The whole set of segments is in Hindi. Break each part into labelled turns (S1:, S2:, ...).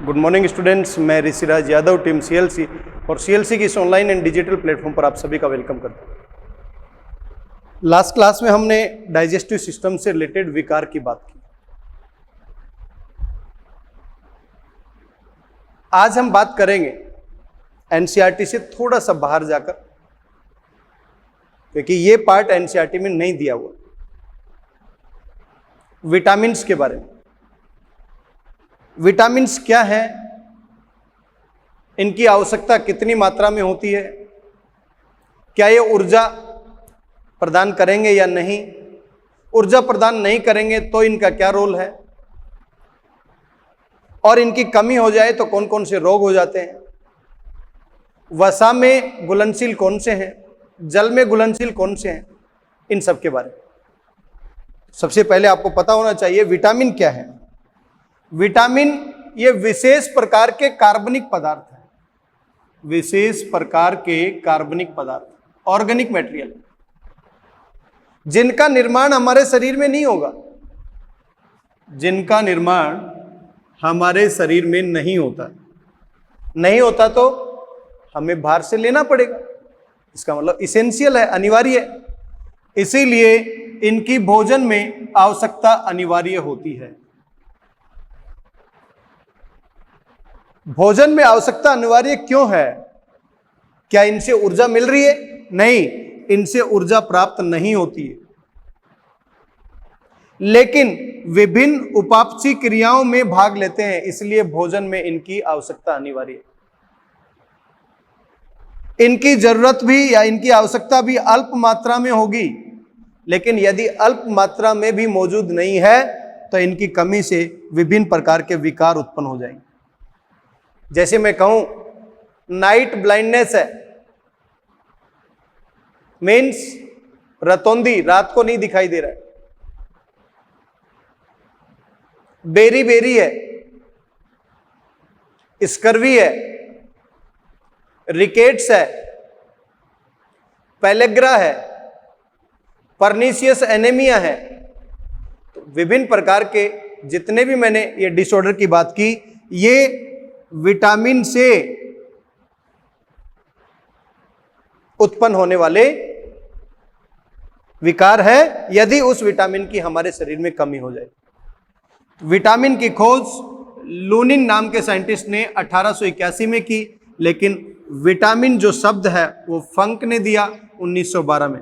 S1: गुड मॉर्निंग स्टूडेंट्स, मैं ऋषिराज यादव, टीम सीएलसी और सीएलसी की इस ऑनलाइन एंड डिजिटल प्लेटफॉर्म पर आप सभी का वेलकम करता हूं। लास्ट क्लास में हमने डाइजेस्टिव सिस्टम से रिलेटेड विकार की बात की। आज हम बात करेंगे एनसीईआरटी से थोड़ा सा बाहर जाकर, क्योंकि ये पार्ट एनसीईआरटी में नहीं दिया हुआ, विटामिन्स के बारे में। विटामिन्स क्या है, इनकी आवश्यकता कितनी मात्रा में होती है, क्या ये ऊर्जा प्रदान करेंगे या नहीं, ऊर्जा प्रदान नहीं करेंगे तो इनका क्या रोल है, और इनकी कमी हो जाए तो कौन कौन से रोग हो जाते हैं, वसा में घुलनशील कौन से हैं, जल में घुलनशील कौन से हैं, इन सब के बारे में। सबसे पहले आपको पता होना चाहिए विटामिन क्या है। विटामिन ये विशेष प्रकार के कार्बनिक पदार्थ है, विशेष प्रकार के कार्बनिक पदार्थ, ऑर्गेनिक मटेरियल, जिनका निर्माण हमारे शरीर में नहीं होगा, जिनका निर्माण हमारे शरीर में नहीं होता। नहीं होता तो हमें बाहर से लेना पड़ेगा। इसका मतलब इसेंशियल है, अनिवार्य है। इसीलिए इनकी भोजन में आवश्यकता अनिवार्य होती है। भोजन में आवश्यकता अनिवार्य क्यों है? क्या इनसे ऊर्जा मिल रही है? नहीं, इनसे ऊर्जा प्राप्त नहीं होती है, लेकिन विभिन्न उपापचयी क्रियाओं में भाग लेते हैं, इसलिए भोजन में इनकी आवश्यकता अनिवार्य है। इनकी जरूरत भी या इनकी आवश्यकता भी अल्प मात्रा में होगी, लेकिन यदि अल्प मात्रा में भी मौजूद नहीं है तो इनकी कमी से विभिन्न प्रकार के विकार उत्पन्न हो जाएंगे। जैसे मैं कहूं नाइट ब्लाइंडनेस है, मीन्स रतौंधी, रात को नहीं दिखाई दे रहा है। बेरी बेरी है, स्कर्वी है, रिकेट्स है, पेलेग्रा है, परनीशियस एनीमिया है। तो विभिन्न प्रकार के जितने भी मैंने ये डिसऑर्डर की बात की, ये विटामिन से उत्पन्न होने वाले विकार है, यदि उस विटामिन की हमारे शरीर में कमी हो जाए। विटामिन की खोज लूनिन नाम के साइंटिस्ट ने 1881 में की, लेकिन विटामिन जो शब्द है वो फंक ने दिया 1912 में।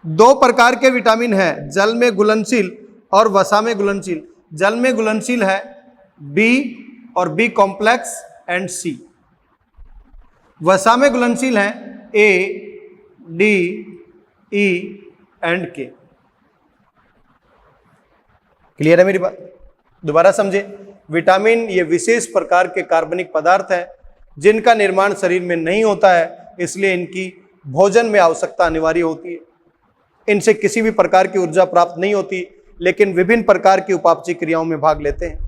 S1: दो प्रकार के विटामिन है, जल में घुलनशील और वसा में घुलनशील। जल में घुलनशील है बी और बी कॉम्प्लेक्स एंड सी। वसा में घुलनशील है ए, डी, ई एंड के। क्लियर है मेरी बात? दोबारा समझे। विटामिन ये विशेष प्रकार के कार्बनिक पदार्थ हैं जिनका निर्माण शरीर में नहीं होता है, इसलिए इनकी भोजन में आवश्यकता अनिवार्य होती है। इनसे किसी भी प्रकार की ऊर्जा प्राप्त नहीं होती, लेकिन विभिन्न प्रकार की उपापचयी क्रियाओं में भाग लेते हैं।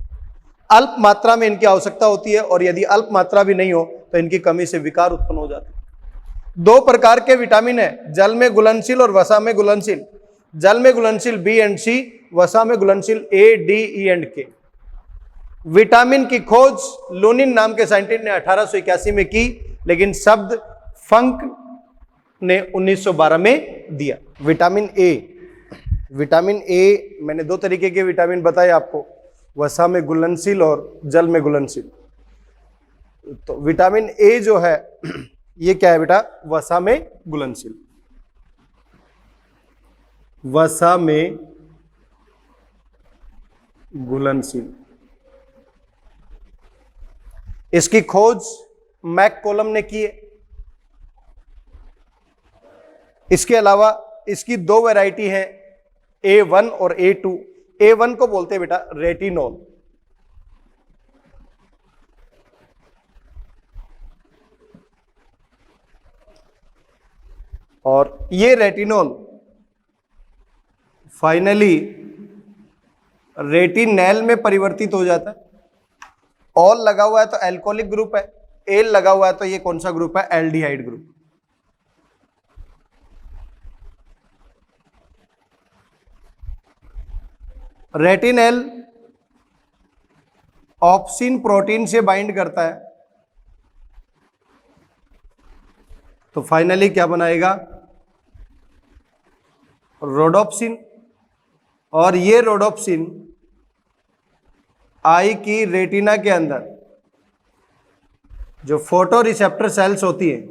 S1: अल्प मात्रा में इनकी आवश्यकता होती है, और यदि अल्प मात्रा भी नहीं हो तो इनकी कमी से विकार उत्पन्न हो जाते हैं। दो प्रकार के विटामिन है, जल में घुलनशील और वसा में घुलनशील। जल में घुलनशील बी एंड सी, वसा में घुलनशील ए, डी, ई एंड के। विटामिन की खोज लूनिन नाम के साइंटिस्ट ने 1881 में की, लेकिन शब्द फंक ने 1912 में दिया। विटामिन ए, विटामिन ए मैंने दो तरीके के विटामिन बताए आपको, वसा में घुलनशील और जल में घुलनशील। तो विटामिन ए जो है ये क्या है बेटा? वसा में घुलनशील, वसा में घुलनशील। इसकी खोज मैककोलम ने की है। इसके अलावा इसकी दो वैरायटी है, A1 और A2। A1 को बोलते हैं बेटा रेटिनॉल, और ये रेटिनॉल फाइनली रेटिनैल में परिवर्तित हो जाता है। ऑल लगा हुआ है तो एल्कोहलिक ग्रुप है, एल लगा हुआ है तो ये कौन सा ग्रुप है? Aldehyde group. Retinal opsin protein से बाइंड करता है, तो फाइनली क्या बनाएगा, रोडोप्सिन। और ये रोडोप्सिन आई की रेटिना के अंदर जो फोटो रिसेप्टर सेल्स होती है,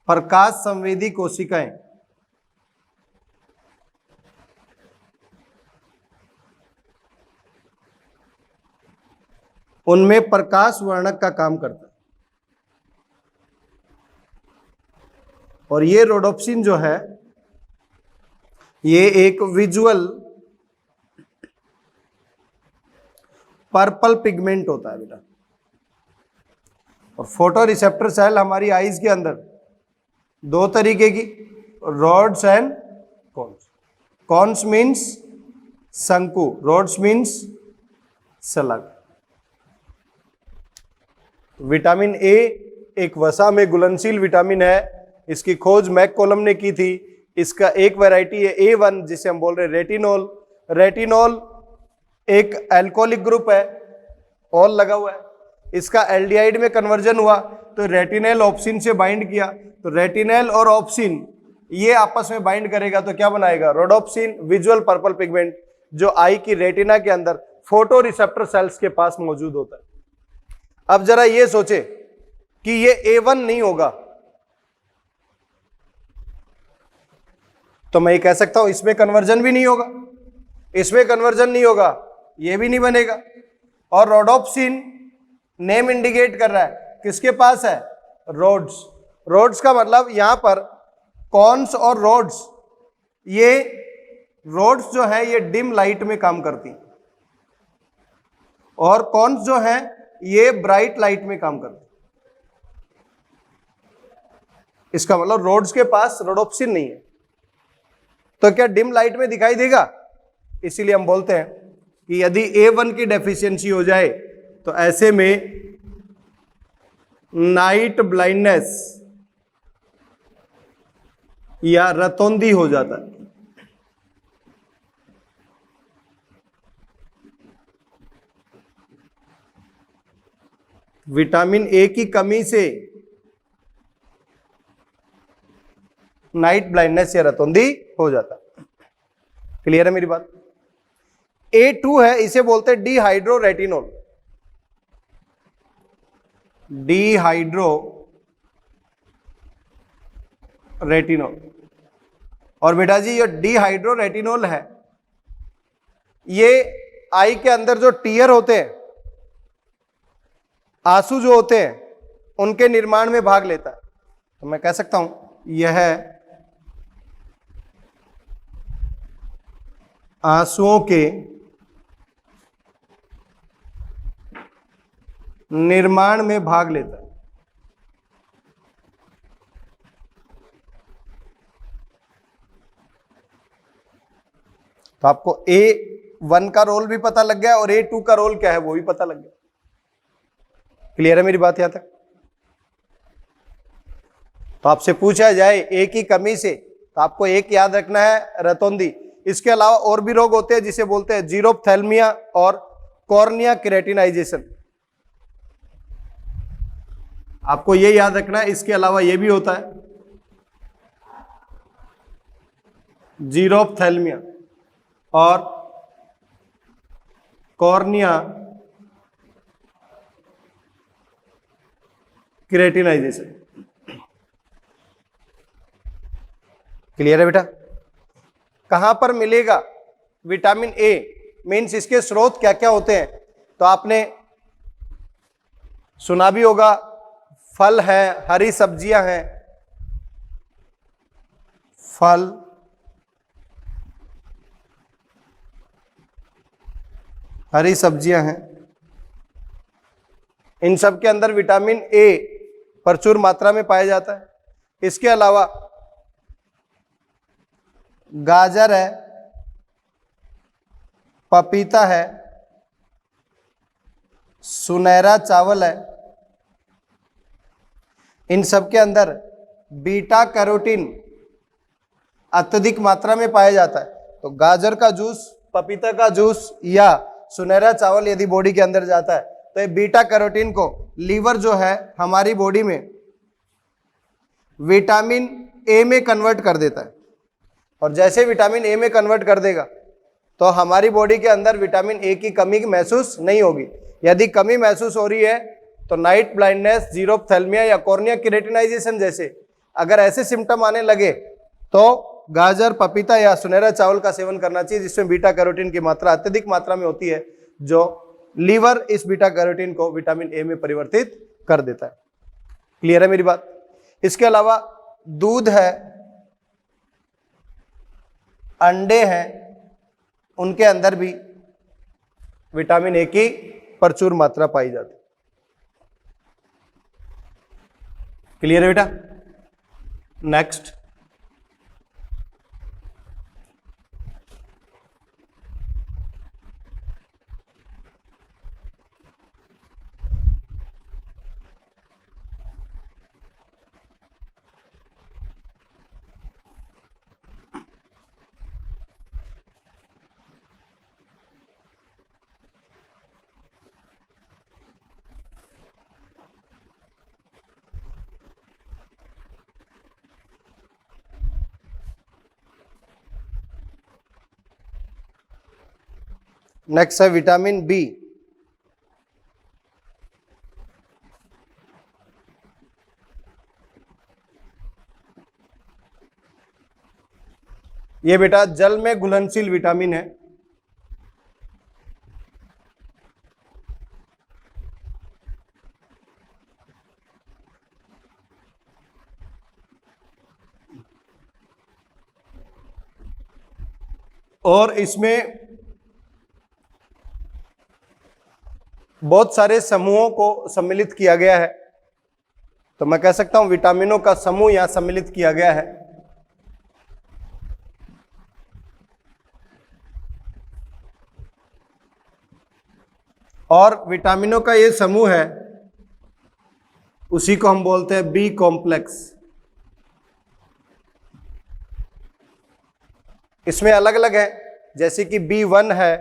S1: प्रकाश संवेदी कोशिकाएं, उनमें प्रकाश वर्णक का काम करता है। और ये रोडोप्सिन जो है ये एक विजुअल पर्पल पिगमेंट होता है बेटा। और फोटो रिसेप्टर सेल हमारी आईज के अंदर दो तरीके की, rods and cons. Cons means शंकु, रॉड्स मीन्स सलाग। विटामिन ए एक वसा में घुलनशील विटामिन है, इसकी खोज मैककोलम ने की थी। इसका एक वैरायटी है A1 जिसे हम बोल रहे हैं रेटिनोल। रेटिनोल एक अल्कोहलिक ग्रुप है, ऑल लगा हुआ है, इसका एल्डिहाइड में कन्वर्जन हुआ तो रेटिनल ऑप्सिन से बाइंड किया, तो रेटिनल और ऑप्सिन ये आपस में बाइंड करेगा तो क्या बनाएगा, रोडोप्सिन, विजुअल पर्पल पिगमेंट, जो आई की रेटिना के अंदर फोटो रिसेप्टर सेल्स के पास मौजूद होता है। अब जरा ये सोचे कि ये A1 नहीं होगा तो मैं ये कह सकता हूं इसमें कन्वर्जन भी नहीं होगा, इसमें कन्वर्जन नहीं होगा, ये भी नहीं बनेगा। और रोडोप्सिन नेम इंडिकेट कर रहा है किसके पास है, रोड्स। रोड्स का मतलब यहां पर कॉन्स और रोड्स, ये रोड्स जो है ये डिम लाइट में काम करती और कॉन्स जो है ये ब्राइट लाइट में काम करती। इसका मतलब रोड्स के पास रोडोप्सिन नहीं है तो क्या डिम लाइट में दिखाई देगा। इसीलिए हम बोलते हैं कि यदि A1 की डेफिशिएंसी हो जाए तो ऐसे में नाइट ब्लाइंडनेस या रतौंधी हो जाता है। विटामिन ए की कमी से नाइट ब्लाइंडनेस या रतौंधी हो जाता है। क्लियर है मेरी बात। A2 है, इसे बोलते हैं डिहाइड्रो रेटिनोल। Dehydro retinol. और बेटा जी ये डिहाइड्रो रेटिनोल है, ये आई के अंदर जो टीयर होते हैं, आंसू जो होते हैं, उनके निर्माण में भाग लेता है। तो मैं कह सकता हूं यह आंसुओं के निर्माण में भाग लेता है। तो आपको A1 का रोल भी पता लग गया और A2 का रोल क्या है वो भी पता लग गया। क्लियर है मेरी बात यहां तक। तो आपसे पूछा जाए ए की कमी से तो आपको एक याद रखना है, रतौंधी। इसके अलावा और भी रोग होते हैं जिसे बोलते हैं जीरोप्थेल्मिया और कॉर्निया केरेटिनाइजेशन। आपको ये याद रखना है, इसके अलावा ये भी होता है जीरोप्थेल्मिया और कॉर्निया केरेटिनाइजेशन। क्लियर है बेटा। कहां पर मिलेगा विटामिन ए, मीन्स इसके स्रोत क्या क्या होते हैं। तो आपने सुना भी होगा, फल है, हरी सब्जियां हैं, फल, हरी सब्जियां हैं, इन सब के अंदर विटामिन ए प्रचुर मात्रा में पाया जाता है। इसके अलावा गाजर है, पपीता है, सुनहरा चावल है, इन सब के अंदर बीटा कैरोटीन अत्यधिक मात्रा में पाया जाता है। तो गाजर का जूस पपीता का जूस या सुनहरा चावल यदि बॉडी के अंदर जाता है तो ये बीटा कैरोटीन को लीवर जो है हमारी बॉडी में विटामिन ए में कन्वर्ट कर देता है, और जैसे विटामिन ए में कन्वर्ट कर देगा तो हमारी बॉडी के अंदर विटामिन ए की कमी महसूस नहीं होगी। यदि कमी महसूस हो रही है तो नाइट ब्लाइंडनेस, जीरोप्थेल्मिया या कॉर्निया की रेटिनाइजेशन जैसे अगर ऐसे सिम्टम आने लगे तो गाजर, पपीता या सुनहरा चावल का सेवन करना चाहिए, जिसमें बीटा कैरोटीन की मात्रा अत्यधिक मात्रा में होती है, जो लीवर इस बीटा कैरोटीन को विटामिन ए में परिवर्तित कर देता है। क्लियर है मेरी बात? इसके अलावा दूध है, अंडे हैं, उनके अंदर भी विटामिन ए की प्रचुर मात्रा पाई जाती है। क्लियर है बेटा? नेक्स्ट, नेक्स्ट है विटामिन बी। ये बेटा जल में घुलनशील विटामिन है। और इसमें बहुत सारे समूहों को सम्मिलित किया गया है, तो मैं कह सकता हूं विटामिनों का समूह यहां सम्मिलित किया गया है। और विटामिनों का ये समूह है, उसी को हम बोलते हैं बी कॉम्प्लेक्स। इसमें अलग अलग है, जैसे कि B1 है,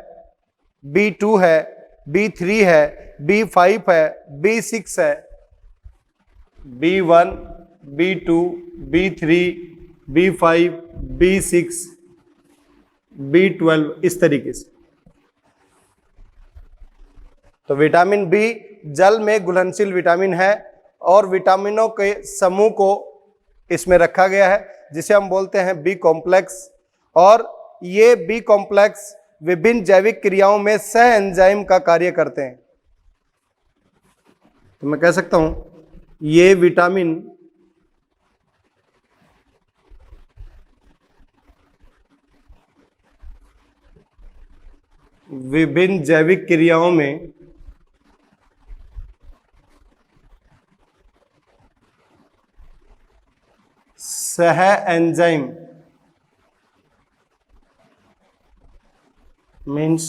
S1: B2 है, B3 है, B5 है, B6 है, B1, B2, B3, B5, B6, B12, इस तरीके से। तो विटामिन बी जल में घुलनशील विटामिन है और विटामिनों के समूह को इसमें रखा गया है, जिसे हम बोलते हैं बी कॉम्प्लेक्स। और ये बी कॉम्प्लेक्स विभिन्न जैविक क्रियाओं में सह एंजाइम का कार्य करते हैं। तो मैं कह सकता हूं ये विटामिन विभिन्न जैविक क्रियाओं में सह एंजाइम मीन्स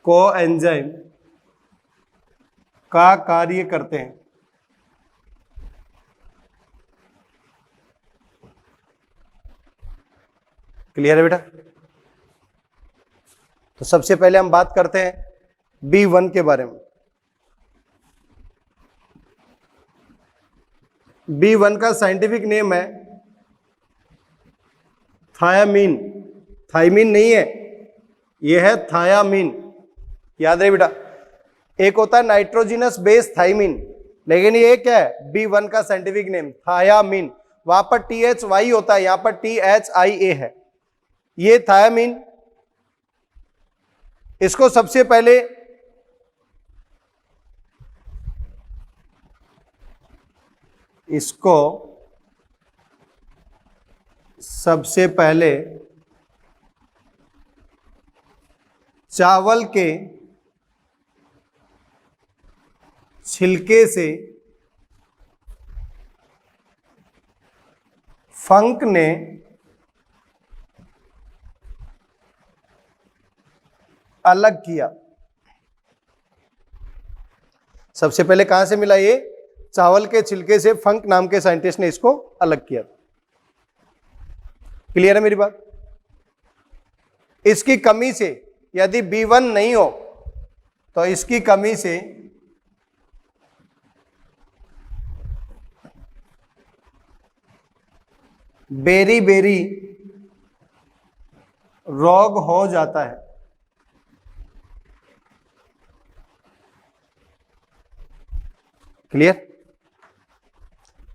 S1: को एंजाइम का कार्य करते हैं। क्लियर है बेटा? तो सबसे पहले हम बात करते हैं B1 के बारे में। B1 का साइंटिफिक नेम है थायामीन। थाइमीन नहीं है, यह है थायामीन। याद रहे बेटा, एक होता है नाइट्रोजिनस बेस थाइमीन, लेकिन ये क्या है? B1 का साइंटिफिक नेम थायामीन। वहां पर THY होता है, यहां पर THIA है। ये थायामीन, इसको सबसे पहले चावल के छिलके से फंक ने अलग किया। सबसे पहले कहां से मिला? ये चावल के छिलके से फंक नाम के साइंटिस्ट ने इसको अलग किया। क्लियर है मेरी बात? इसकी कमी से यदि B1 नहीं हो तो इसकी कमी से बेरी बेरी रोग हो जाता है। क्लियर?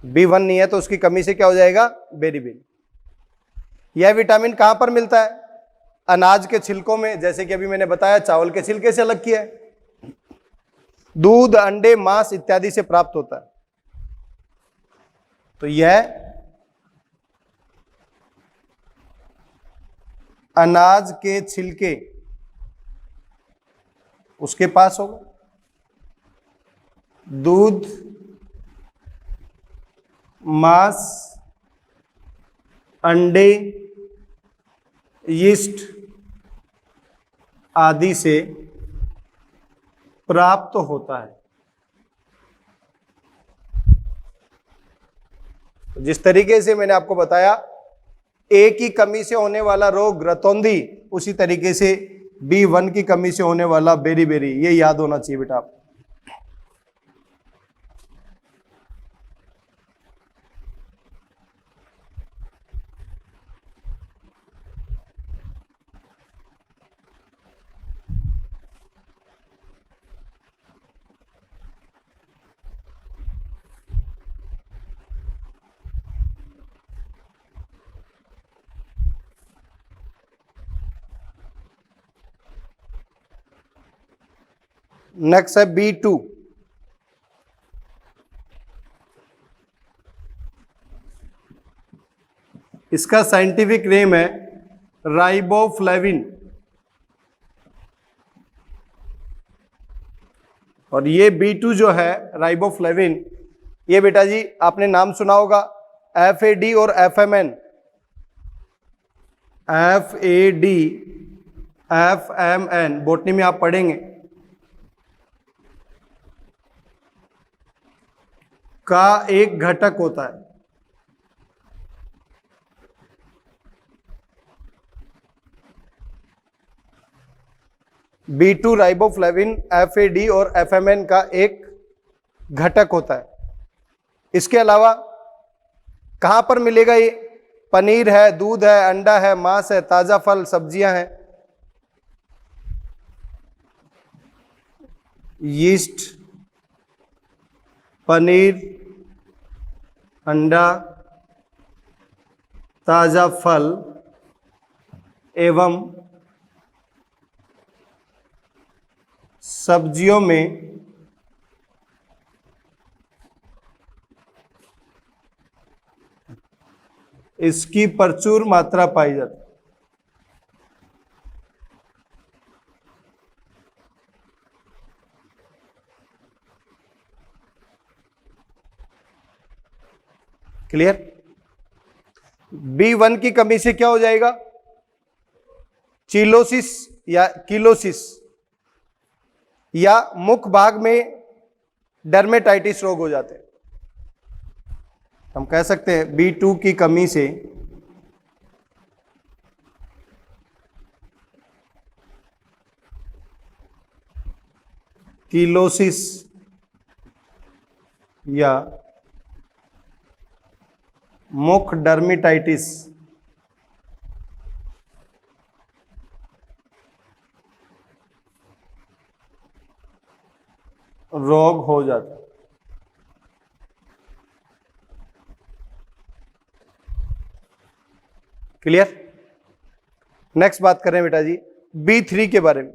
S1: B1 नहीं है तो उसकी कमी से क्या हो जाएगा? Berry berry. यह विटामिन कहां पर मिलता है? अनाज के छिलकों में, जैसे कि अभी मैंने बताया चावल के छिलके से अलग किया है। दूध, अंडे, मांस इत्यादि से प्राप्त होता है। तो यह अनाज के छिलके उसके पास होगा। दूध, मांस, अंडे, यीस्ट आदि से प्राप्त होता है। जिस तरीके से मैंने आपको बताया ए की कमी से होने वाला रोग रतौंधी, उसी तरीके से B1 की कमी से होने वाला बेरी बेरी, ये याद होना चाहिए बेटा आप। नेक्स्ट है B2। इसका साइंटिफिक नेम है राइबोफ्लेविन। और ये B2 जो है राइबोफ्लेविन, ये बेटा जी आपने नाम सुना होगा FAD और FMN। FAD FMN बॉटनी में आप पढ़ेंगे, का एक घटक होता है। B2 राइबोफ्लेविन FAD और FMN का एक घटक होता है। इसके अलावा कहां पर मिलेगा ये? पनीर है, दूध है, अंडा है, मांस है, ताजा फल सब्जियां हैं। यीस्ट, पनीर, अंडा, ताजा फल एवं सब्जियों में इसकी प्रचुर मात्रा पाई जाती है। क्लियर? B1 की कमी से क्या हो जाएगा? चिलोसिस या किलोसिस या मुख भाग में डर्मेटाइटिस रोग हो जाते हैं। हम कह सकते हैं B2 की कमी से किलोसिस या मुख डर्मेटाइटिस रोग हो जाता है। क्लियर? नेक्स्ट बात करें बेटा जी B3 के बारे में।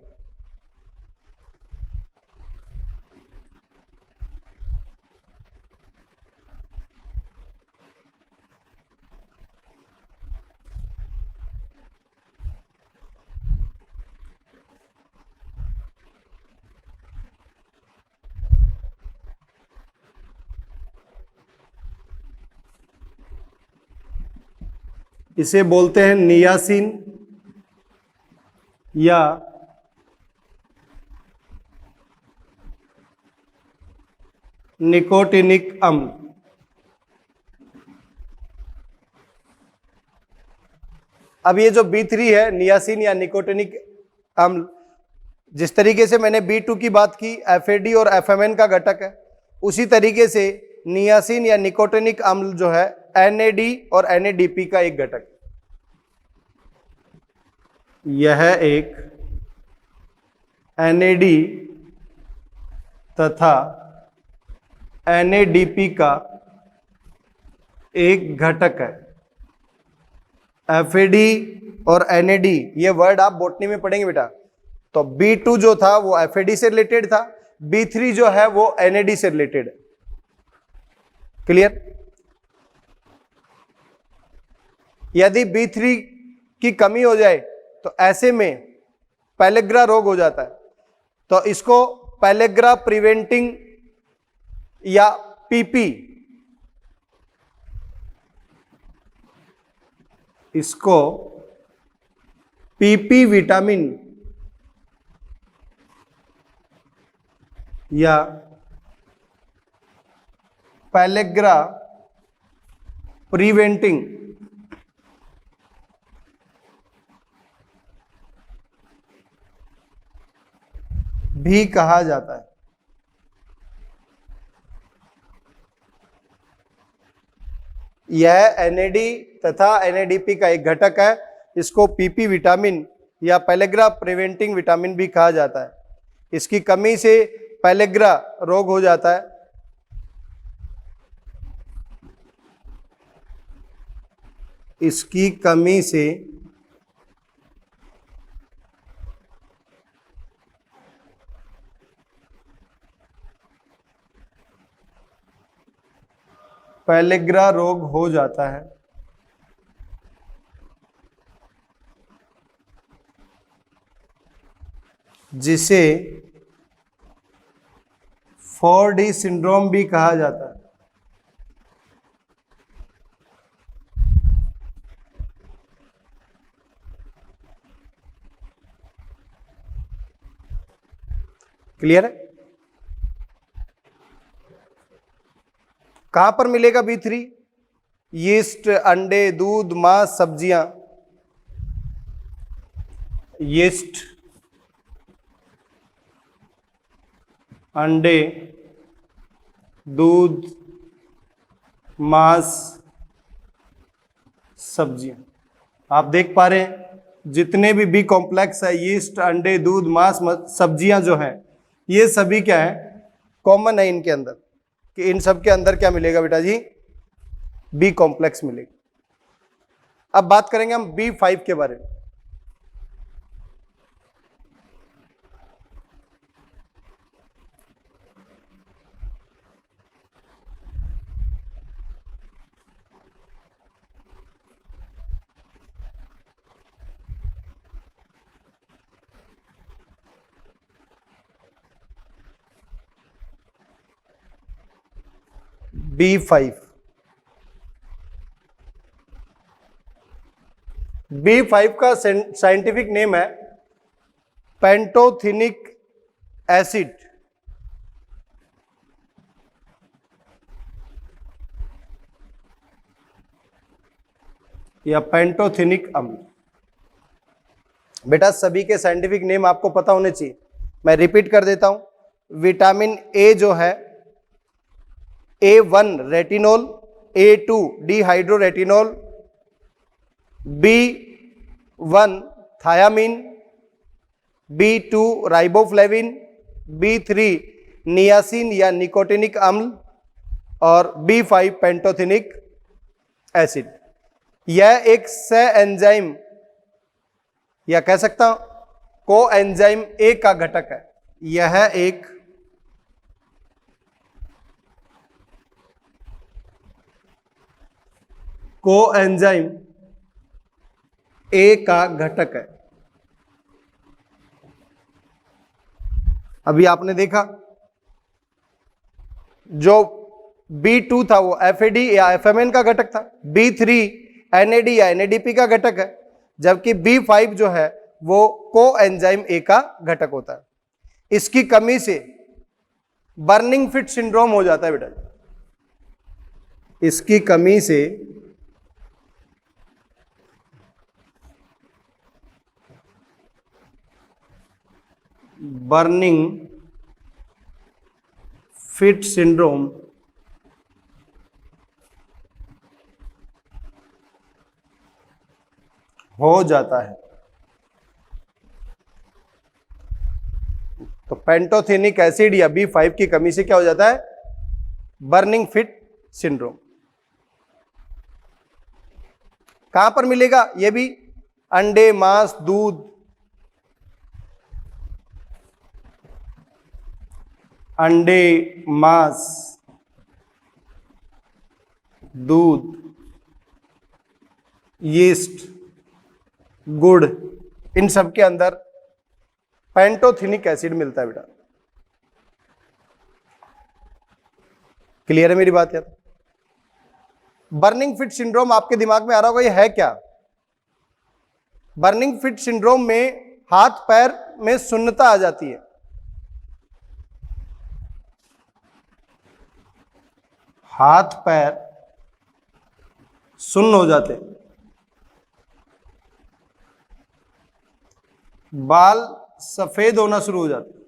S1: इसे बोलते हैं नियासिन या निकोटिनिक अम्ल। अब ये जो B3 है, नियासिन या निकोटिनिक अम्ल, जिस तरीके से मैंने B2 की बात की, FAD और FMN का घटक है, उसी तरीके से नियासिन या निकोटिनिक अम्ल जो है NAD और NADP का एक घटक। यह एक NAD तथा NADP का एक घटक है। FAD और NAD, ये वर्ड आप बॉटनी में पढ़ेंगे बेटा। तो B2 जो था वो FAD से रिलेटेड था, B3 जो है वो NAD से रिलेटेड है। क्लियर? यदि B3 की कमी हो जाए तो ऐसे में पैलेग्रा रोग हो जाता है। तो इसको पैलेग्रा प्रिवेंटिंग या PP, इसको PP विटामिन या पैलेग्रा प्रिवेंटिंग भी कहा जाता है। यह NAD तथा NADP का एक घटक है। इसको PP विटामिन या पैलेग्रा प्रिवेंटिंग विटामिन भी कहा जाता है। इसकी कमी से पैलेग्रा रोग हो जाता है। इसकी कमी से पैलेग्रा रोग हो जाता है। जिसे 4D सिंड्रोम भी कहा जाता है। क्लियर है? कहां पर मिलेगा B3? यीस्ट, अंडे, दूध, मांस, सब्जियां। यीस्ट, अंडे, दूध, मांस, सब्जियां। आप देख पा रहे हैं जितने भी बी कॉम्प्लेक्स है, यीस्ट, अंडे, दूध, मांस, सब्जियां जो हैं, ये सभी क्या है, कॉमन है इनके अंदर। कि इन सब के अंदर क्या मिलेगा बेटा जी? बी कॉम्प्लेक्स मिलेगा। अब बात करेंगे हम B5 के बारे में। B5 का साइंटिफिक नेम है पेंटोथेनिक एसिड। या पेंटोथेनिक अम्ल। बेटा सभी के साइंटिफिक नेम आपको पता होने चाहिए, मैं रिपीट कर देता हूं। विटामिन ए जो है A1 retinol, A2 डिहाइड्रोरेटिनोल, B1 thiamine, B2 riboflavin, B3 niacin या निकोटिनिक अम्ल और B5 पेंटोथेनिक एसिड। यह एक सह एंजाइम या कह सकता हूं को एंजाइम ए का घटक है। यह एक को एंजाइम ए का घटक है। अभी आपने देखा जो B2 था वो FAD या FMN का घटक था, B3 NAD या NADP का घटक है, जबकि B5 जो है वो को एंजाइम ए का घटक होता है। इसकी कमी से बर्निंग फिट सिंड्रोम हो जाता है बेटा। इसकी कमी से बर्निंग फिट सिंड्रोम हो जाता है। तो पेंटोथेनिक एसिड या B5 की कमी से क्या हो जाता है? Burning fit syndrome. कहां पर मिलेगा? यह भी अंडे, मांस, दूध, अंडे, मांस, दूध, यीस्ट, गुड़, इन सब के अंदर पेंटोथेनिक एसिड मिलता है बेटा। क्लियर है मेरी बात? यार बर्निंग फिट सिंड्रोम आपके दिमाग में आ रहा होगा, ये है क्या? बर्निंग फिट सिंड्रोम में हाथ पैर में सुन्नता आ जाती है। हाथ पैर सुन्न हो जाते हैं, बाल सफेद होना शुरू हो जाते हैं।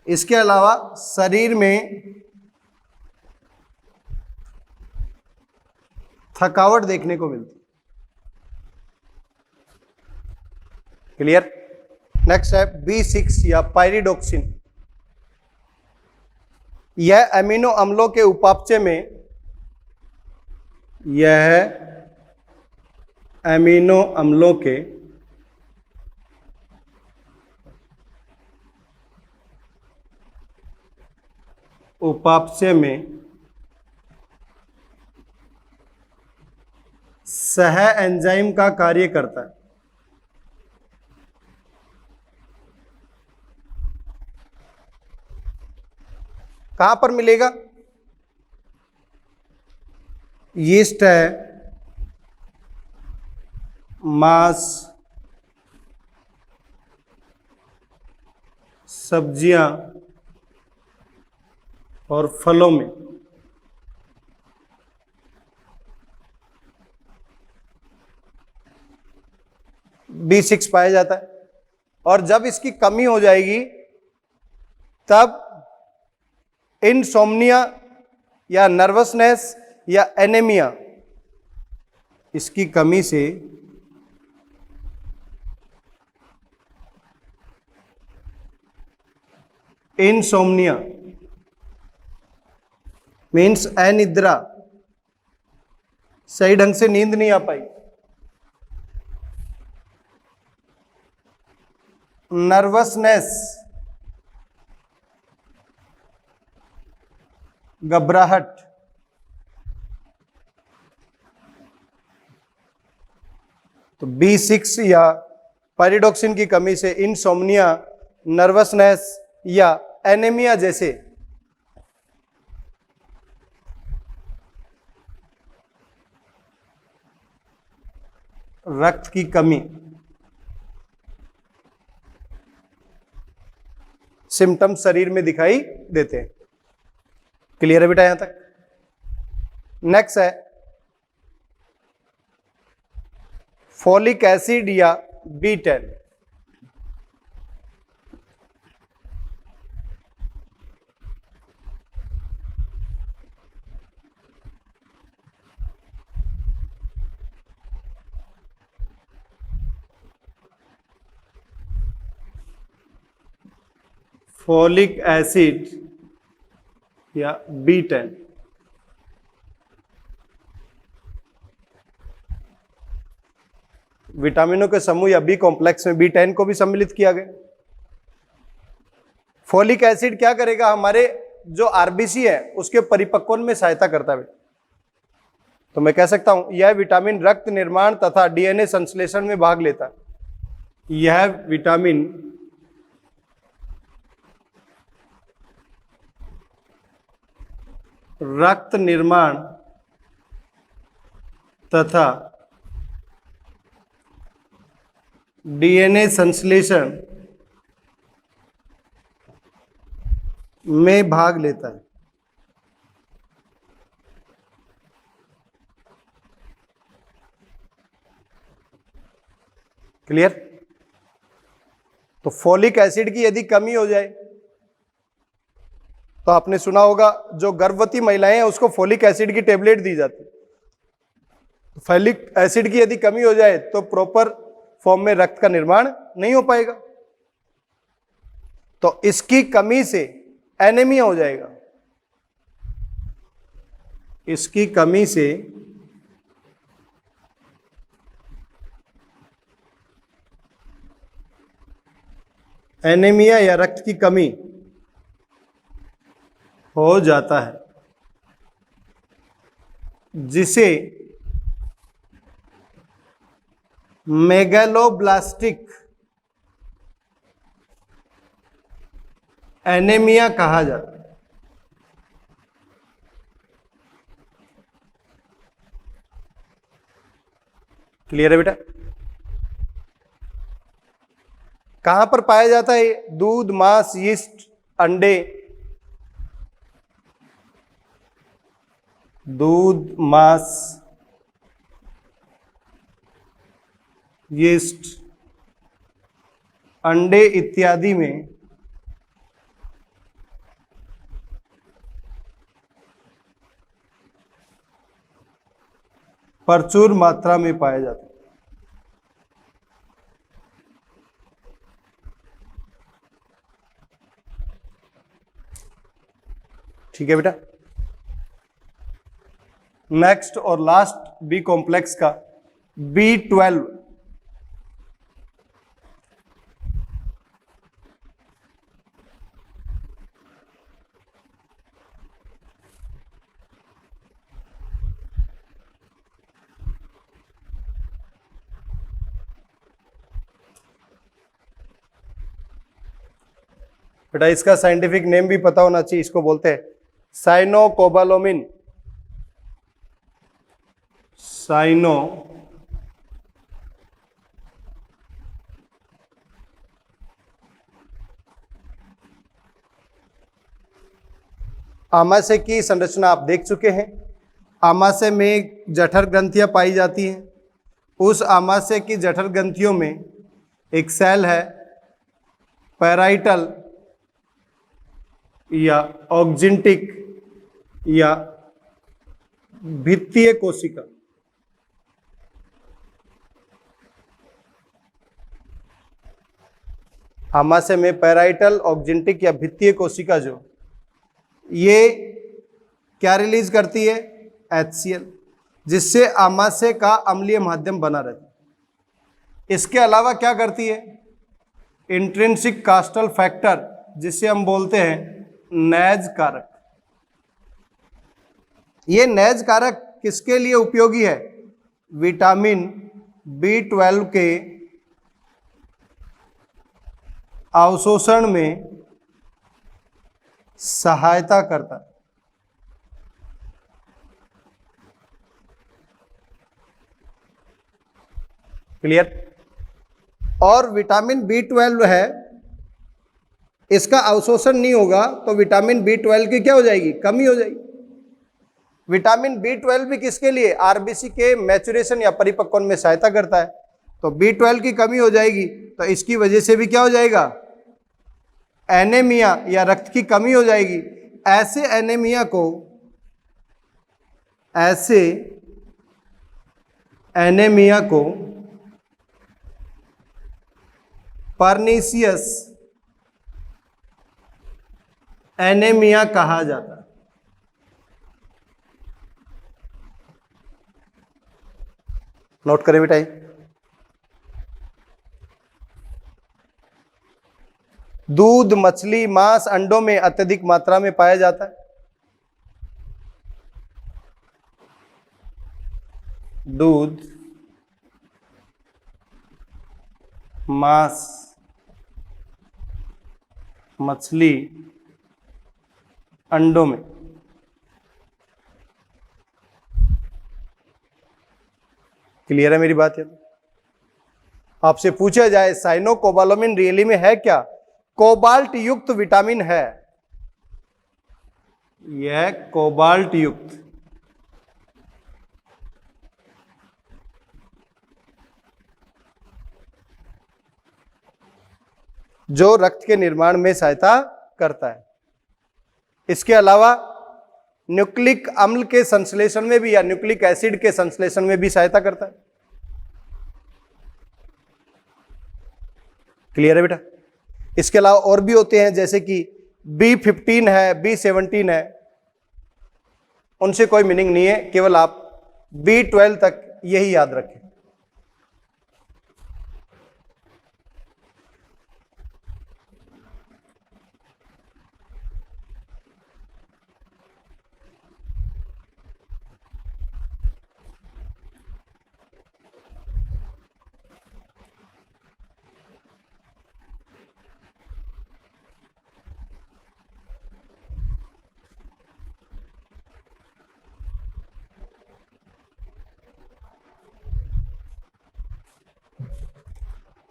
S1: इसके अलावा शरीर में थकावट देखने को मिलती है। क्लियर? नेक्स्ट है B6 या पायरिडोक्सिन। यह अमीनो अम्लों के उपापचय में, यह अमीनो अम्लों के उपापचय में सह एंजाइम का कार्य करता है। कहां पर मिलेगा? यीस्ट है, मांस, सब्जियां और फलों में। B6 पाया जाता है। और जब इसकी कमी हो जाएगी तब इनसोम्निया या नर्वसनेस या एनीमिया, इसकी कमी से इनसोम्निया मीन्स अनिद्रा, सही ढंग से नींद नहीं आ पाई। नर्वसनेस, घबराहट। तो B6 या पायरिडोक्सिन की कमी से इनसोम्निया, नर्वसनेस या एनीमिया जैसे रक्त की कमी सिम्टम्स शरीर में दिखाई देते हैं। क्लियर है बेटा यहां तक? नेक्स्ट है फोलिक एसिड या B10। फोलिक एसिड या B10 विटामिनों के समूह या B कॉम्प्लेक्स में B10 को भी सम्मिलित किया गया। फोलिक एसिड क्या करेगा? हमारे जो आरबीसी है उसके परिपक्वन में सहायता करता है। तो मैं कह सकता हूं यह विटामिन रक्त निर्माण तथा DNA संश्लेषण में भाग लेता है। यह विटामिन रक्त निर्माण तथा DNA संश्लेषण में भाग लेता है। क्लियर? तो फोलिक एसिड की यदि कमी हो जाए, तो आपने सुना होगा जो गर्भवती महिलाएं हैं उसको फोलिक एसिड की टेबलेट दी जाती है। तो फोलिक एसिड की यदि कमी हो जाए तो प्रॉपर फॉर्म में रक्त का निर्माण नहीं हो पाएगा, तो इसकी कमी से एनीमिया हो जाएगा। इसकी कमी से एनीमिया या रक्त की कमी हो जाता है, जिसे मेगैलोब्लास्टिक एनीमिया कहा जाता है। क्लियर है बेटा? कहां पर पाया जाता है? दूध, मांस, यीस्ट, अंडे। दूध, मांस, यीस्ट, अंडे इत्यादि में प्रचुर मात्रा में पाया जाता है। ठीक है बेटा? नेक्स्ट और लास्ट बी कॉम्प्लेक्स का B12। बेटा इसका साइंटिफिक नेम भी पता होना चाहिए। इसको बोलते हैं साइनोकोबालामिन। साइनो आमाशय की संरचना आप देख चुके हैं। आमाशय में जठर ग्रंथियां पाई जाती हैं। उस आमाशय की जठर ग्रंथियों में एक सेल है पैराइटल या ऑक्जिंटिक या भित्तीय कोशिका। आमाशय में पैराइटल, ऑक्जिंटिक या भित्तीय कोशिका जो ये क्या रिलीज करती है? HCl, जिससे आमाशय का अम्लीय माध्यम बना रहता है। इसके अलावा क्या करती है? इंट्रिंसिक कास्टल फैक्टर, जिसे हम बोलते हैं नैज कारक। ये नैज कारक किसके लिए उपयोगी है? विटामिन B12 के अवशोषण में सहायता करता है। क्लियर? और विटामिन B12 है, इसका अवशोषण नहीं होगा तो विटामिन B12 की क्या हो जाएगी? कमी हो जाएगी। विटामिन B12 भी किसके लिए? आरबीसी के मैच्योरेशन या परिपक्वन में सहायता करता है। तो B12 की कमी हो जाएगी तो इसकी वजह से भी क्या हो जाएगा? एनीमिया या रक्त की कमी हो जाएगी। ऐसे एनीमिया को, ऐसे एनीमिया को पर्नीशियस एनीमिया कहा जाता है। नोट करें बेटा। दूध, मछली, मांस, अंडों में अत्यधिक मात्रा में पाया जाता है। दूध, मांस, मछली, अंडों में। क्लियर है मेरी बात? यार आपसे पूछा जाए साइनोकोबालामिन रियली में है क्या? कोबाल्ट युक्त विटामिन है। यह कोबाल्ट युक्त जो रक्त के निर्माण में सहायता करता है। इसके अलावा न्यूक्लिक अम्ल के संश्लेषण में भी या न्यूक्लिक एसिड के संश्लेषण में भी सहायता करता है। क्लियर है बेटा? इसके अलावा और भी होते हैं, जैसे कि B15 है, B17 है, उनसे कोई मीनिंग नहीं है, केवल आप B12 तक यही याद रखें।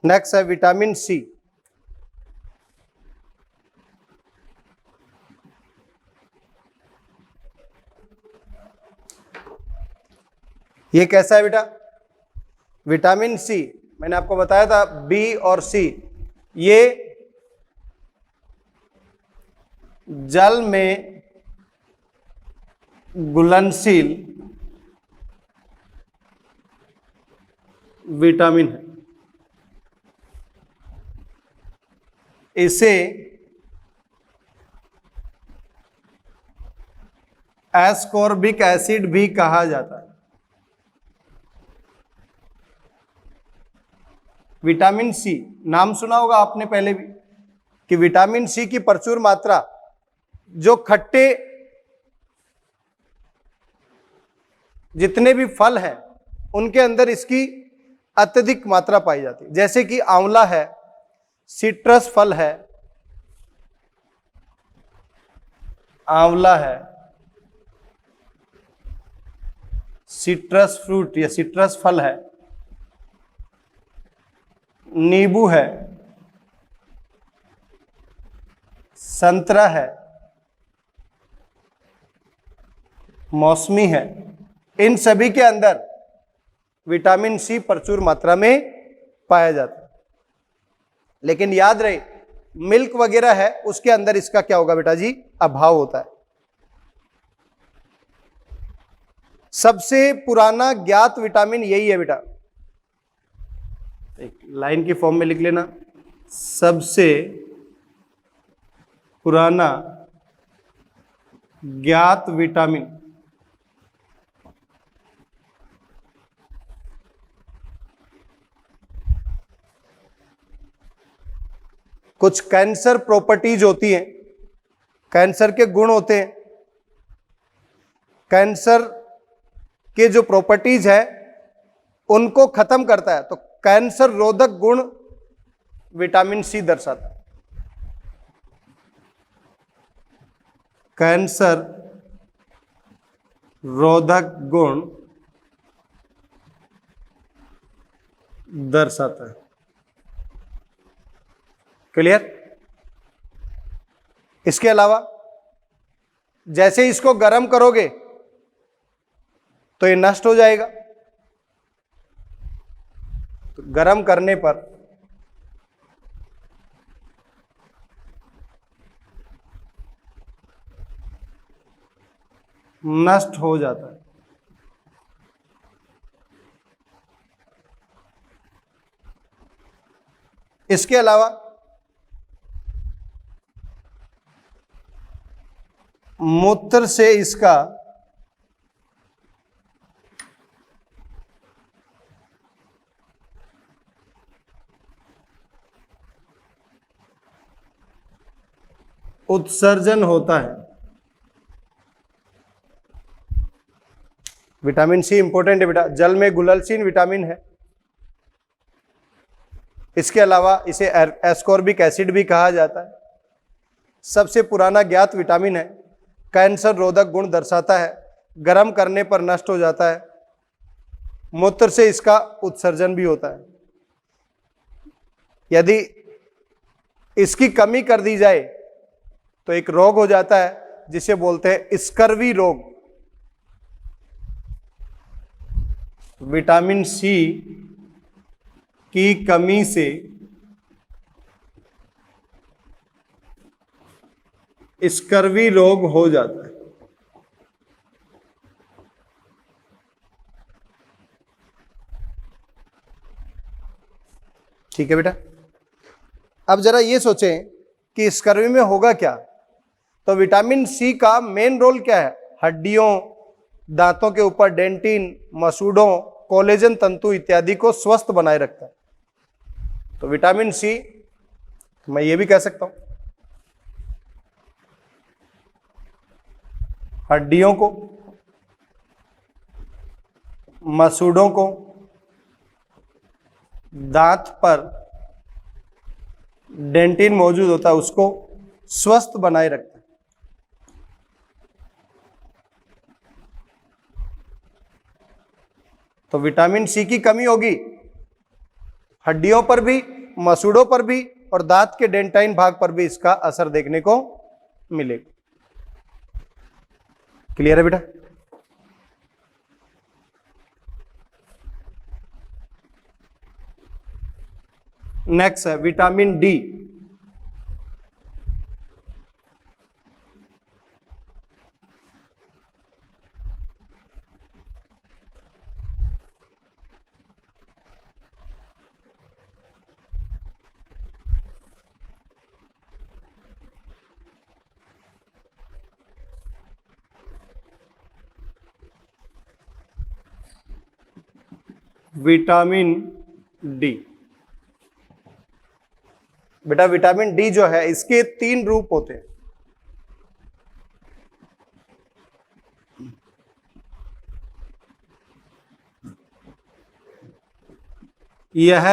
S1: नेक्स्ट है विटामिन सी। ये कैसा है बेटा? विटामिन सी मैंने आपको बताया था, बी और सी ये जल में घुलनशील विटामिन है। इसे एस्कॉर्बिक एसिड भी कहा जाता है। विटामिन सी नाम सुना होगा आपने पहले भी कि विटामिन सी की प्रचुर मात्रा जो खट्टे जितने भी फल हैं उनके अंदर इसकी अत्यधिक मात्रा पाई जाती है। जैसे कि आंवला है, सिट्रस फल है, आंवला है, सिट्रस फ्रूट या सिट्रस फल है, नींबू है, संतरा है, मौसमी है, इन सभी के अंदर विटामिन सी प्रचुर मात्रा में पाया जाता है। लेकिन याद रहे, मिल्क वगैरह है उसके अंदर इसका क्या होगा बेटा जी? अभाव होता है। सबसे पुराना ज्ञात विटामिन यही है बेटा, एक लाइन की फॉर्म में लिख लेना, सबसे पुराना ज्ञात विटामिन कुछ कैंसर प्रॉपर्टीज होती हैं, कैंसर के गुण होते हैं, कैंसर के जो प्रॉपर्टीज है उनको खत्म करता है, तो कैंसर रोधक गुण विटामिन सी दर्शाता है। कैंसर रोधक गुण दर्शाता है। क्लियर? इसके अलावा जैसे इसको गर्म करोगे तो ये नष्ट हो जाएगा, तो गर्म करने पर नष्ट हो जाता है। इसके अलावा मूत्र से इसका उत्सर्जन होता है। विटामिन सी इंपॉर्टेंट है बेटा, जल में घुलनशील विटामिन है। इसके अलावा इसे एस्कॉर्बिक एसिड भी कहा जाता है। सबसे पुराना ज्ञात विटामिन है, कैंसर रोधक गुण दर्शाता है, गर्म करने पर नष्ट हो जाता है, मूत्र से इसका उत्सर्जन भी होता है। यदि इसकी कमी कर दी जाए तो एक रोग हो जाता है जिसे बोलते हैं स्कर्वी रोग। विटामिन सी की कमी से स्कर्वी रोग हो जाता है। ठीक है बेटा, अब जरा ये सोचें कि स्कर्वी में होगा क्या। तो विटामिन सी का मेन रोल क्या है? हड्डियों, दांतों के ऊपर डेंटिन, मसूड़ों, कोलेजन तंतु इत्यादि को स्वस्थ बनाए रखता है। तो विटामिन सी, मैं ये भी कह सकता हूं, हड्डियों को, मसूड़ों को, दांत पर डेंटिन मौजूद होता है उसको स्वस्थ बनाए रखता है। तो विटामिन सी की कमी होगी, हड्डियों पर भी, मसूड़ों पर भी और दांत के डेंटाइन भाग पर भी इसका असर देखने को मिलेगा। क्लियर है बेटा? नेक्स्ट है विटामिन डी। विटामिन डी, बेटा विटामिन डी जो है इसके 3 रूप होते हैं। यह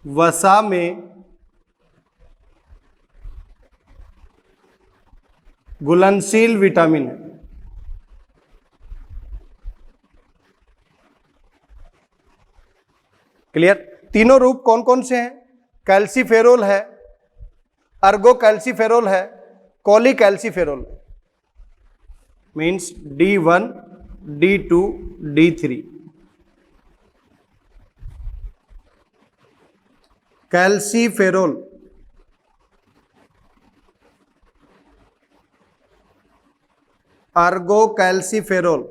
S1: वसा में घुलनशील विटामिन है। क्लियर? तीनों रूप कौन कौन से हैं? कैल्सीफेरोल है, अर्गो कैल्सीफेरोल है, cholecalciferol, means D1, D2, D3। Calciferol, ergocalciferol,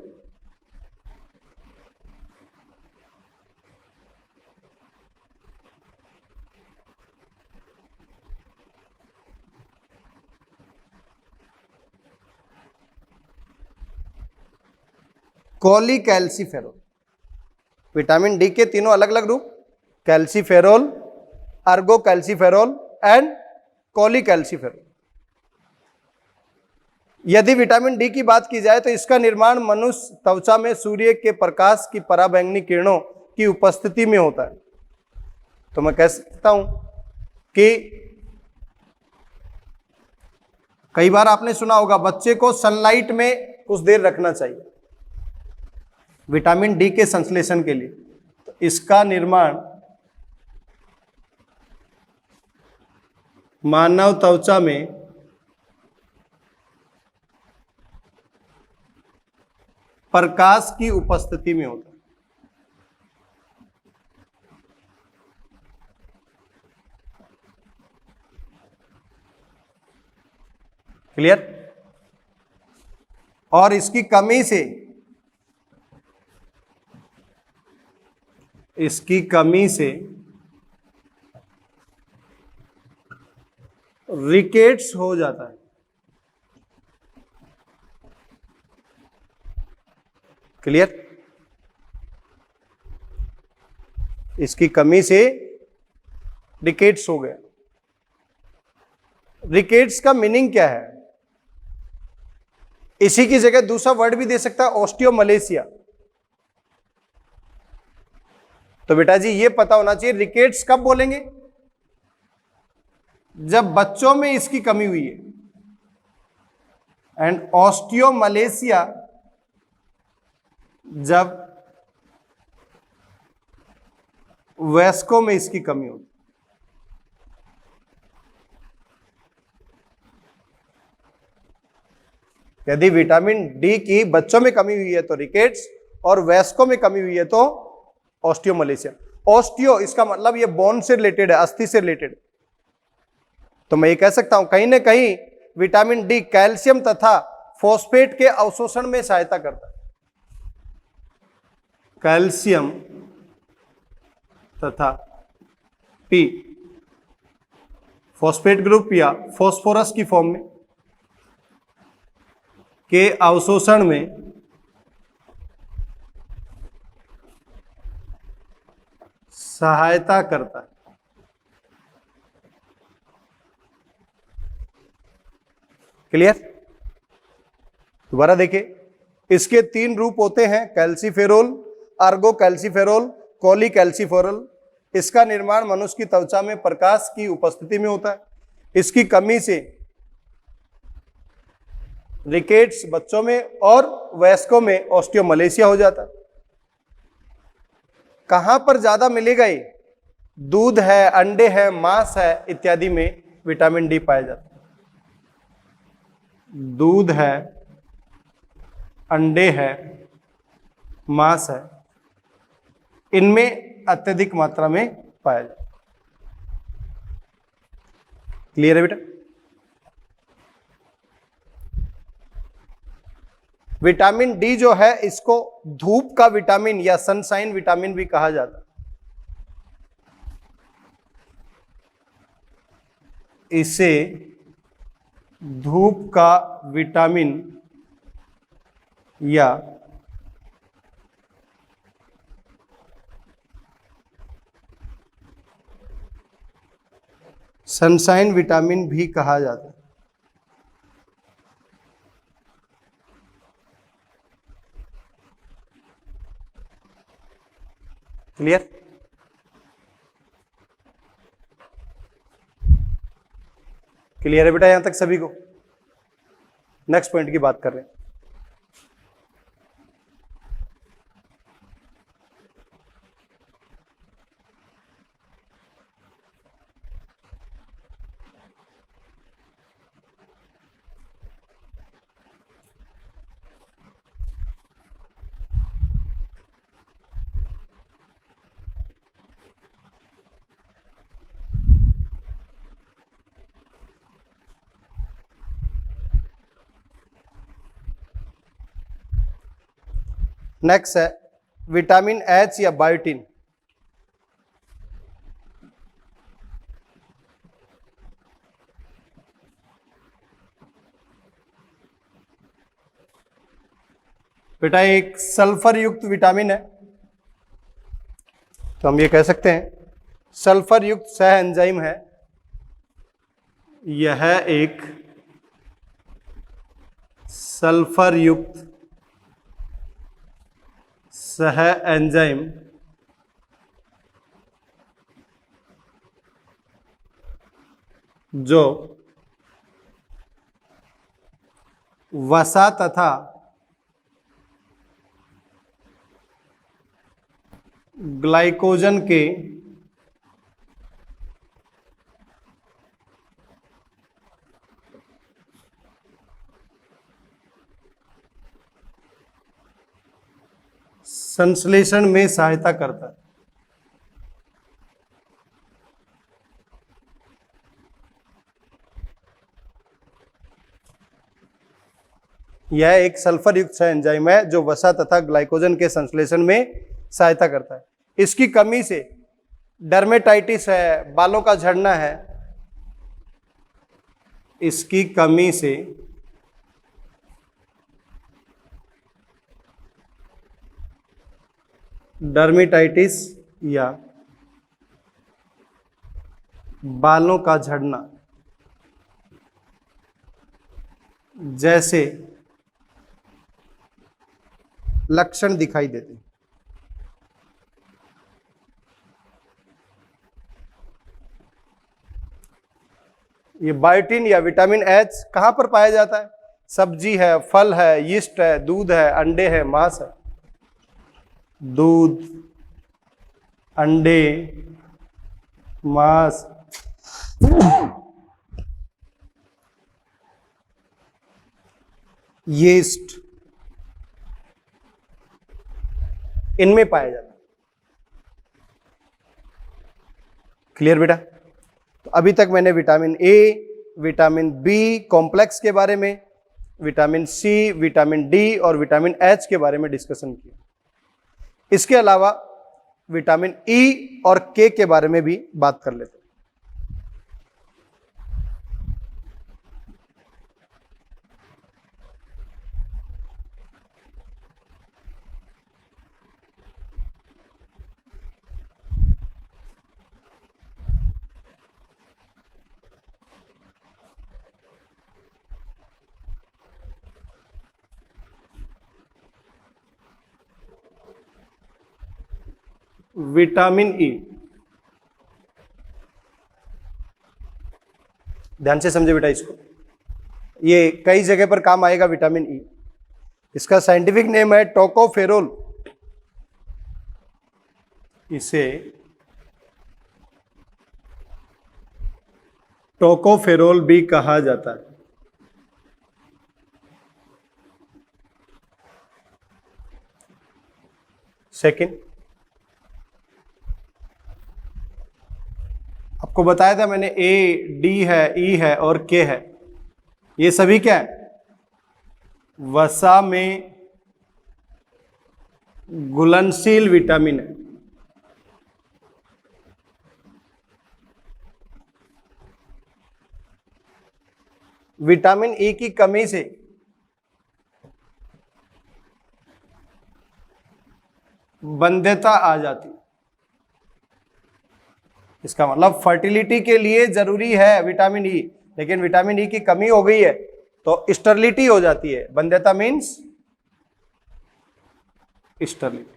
S1: cholecalciferol. Vitamin D के तीनों अलग अलग रूप, calciferol, ergocalciferol and cholecalciferol. यदि विटामिन डी की बात की जाए तो इसका निर्माण मनुष्य त्वचा में सूर्य के प्रकाश की पराबैंगनी किरणों की उपस्थिति में होता है। तो मैं कह सकता हूं कि कई बार आपने सुना होगा बच्चे को सनलाइट में कुछ देर रखना चाहिए विटामिन डी के संश्लेषण के लिए। तो इसका निर्माण मानव त्वचा में प्रकाश की उपस्थिति में होता है। क्लियर? और इसकी कमी से रिकेट्स हो जाता है। क्लियर? इसकी कमी से रिकेट्स हो गया। रिकेट्स का मीनिंग क्या है? इसी की जगह दूसरा वर्ड भी दे सकता है, ऑस्टियोमलेशिया। तो बेटा जी ये पता होना चाहिए रिकेट्स कब बोलेंगे? जब बच्चों में इसकी कमी हुई है, एंड ऑस्टियोमलेशिया जब वयस्कों में इसकी कमी होती। यदि विटामिन डी की बच्चों में कमी हुई है तो रिकेट्स, और वयस्कों में कमी हुई है तो ऑस्टियोमलेशिया। ऑस्टियो इसका मतलब ये बोन से रिलेटेड है, अस्थि से रिलेटेड। तो मैं ये कह सकता हूं कहीं ना कहीं विटामिन डी कैल्शियम तथा फॉस्फेट के अवशोषण में सहायता करता है। कैल्शियम तथा पी फॉस्फेट ग्रुप या फॉस्फोरस की फॉर्म में के अवशोषण में सहायता करता है। क्लियर? दोबारा देखिए, इसके 3 रूप होते हैं, कैल्सीफेरोल, आर्गो कैल्सीफेरोल, कॉली कैल्सीफेरोल। इसका निर्माण मनुष्य की त्वचा में प्रकाश की उपस्थिति में होता है। इसकी कमी से रिकेट्स बच्चों में और वयस्कों में ऑस्टियोमलेशिया हो जाता है। कहां पर ज्यादा मिलेगा ये? दूध है, अंडे है, मांस है इत्यादि में विटामिन डी पाया जाता है। दूध है, अंडे है, मांस है, इनमें अत्यधिक मात्रा में पाया जाता है। क्लियर है बेटा? विटामिन डी जो है इसको धूप का विटामिन या सनशाइन विटामिन भी कहा जाता है। इसे धूप का विटामिन या सनशाइन विटामिन भी कहा जाता है। क्लियर? क्लियर है बेटा यहां तक सभी को? नेक्स्ट पॉइंट की बात कर रहे हैं। नेक्स्ट है विटामिन एच या बायोटिन। बेटा एक सल्फर युक्त विटामिन है, तो हम ये कह सकते हैं सल्फर युक्त सह एंजाइम है। यह एक सल्फर युक्त सह एंजाइम जो वसा तथा ग्लाइकोजन के संश्लेषण में सहायता करता है। यह एक सल्फर युक्त सह एंजाइम है जो वसा तथा ग्लाइकोजन के संश्लेषण में सहायता करता है। इसकी कमी से डर्मेटाइटिस है, बालों का झड़ना है। इसकी कमी से डर्मेटाइटिस या बालों का झड़ना जैसे लक्षण दिखाई देते हैं। ये बायोटिन या विटामिन एच कहां पर पाया जाता है? सब्जी है, फल है, यीस्ट है, दूध है, अंडे है, मांस है। दूध, अंडे, मांस, यीस्ट, इनमें पाया जाता है। क्लियर बेटा? तो अभी तक मैंने vitamin a, vitamin b complex के बारे में, विटामिन सी, विटामिन डी और विटामिन एच के बारे में डिस्कशन किया। इसके अलावा विटामिन ई और के बारे में भी बात कर लेते हैं। विटामिन ई, ध्यान से समझे बेटा इसको, ये कई जगह पर काम आएगा विटामिन ई। इसका साइंटिफिक नेम है टोकोफेरोल। इसे टोकोफेरोल भी कहा जाता है। सेकंड, आपको बताया था मैंने ए, डी है, ई है और के है। ये सभी क्या है? वसा में घुलनशील विटामिन है। विटामिन ई की कमी से बंध्यता आ जाती है। इसका मतलब फर्टिलिटी के लिए जरूरी है विटामिन ई, लेकिन विटामिन ई की कमी हो गई है तो स्टरलिटी हो जाती है। बंध्यता मीन्स स्टरलिटी,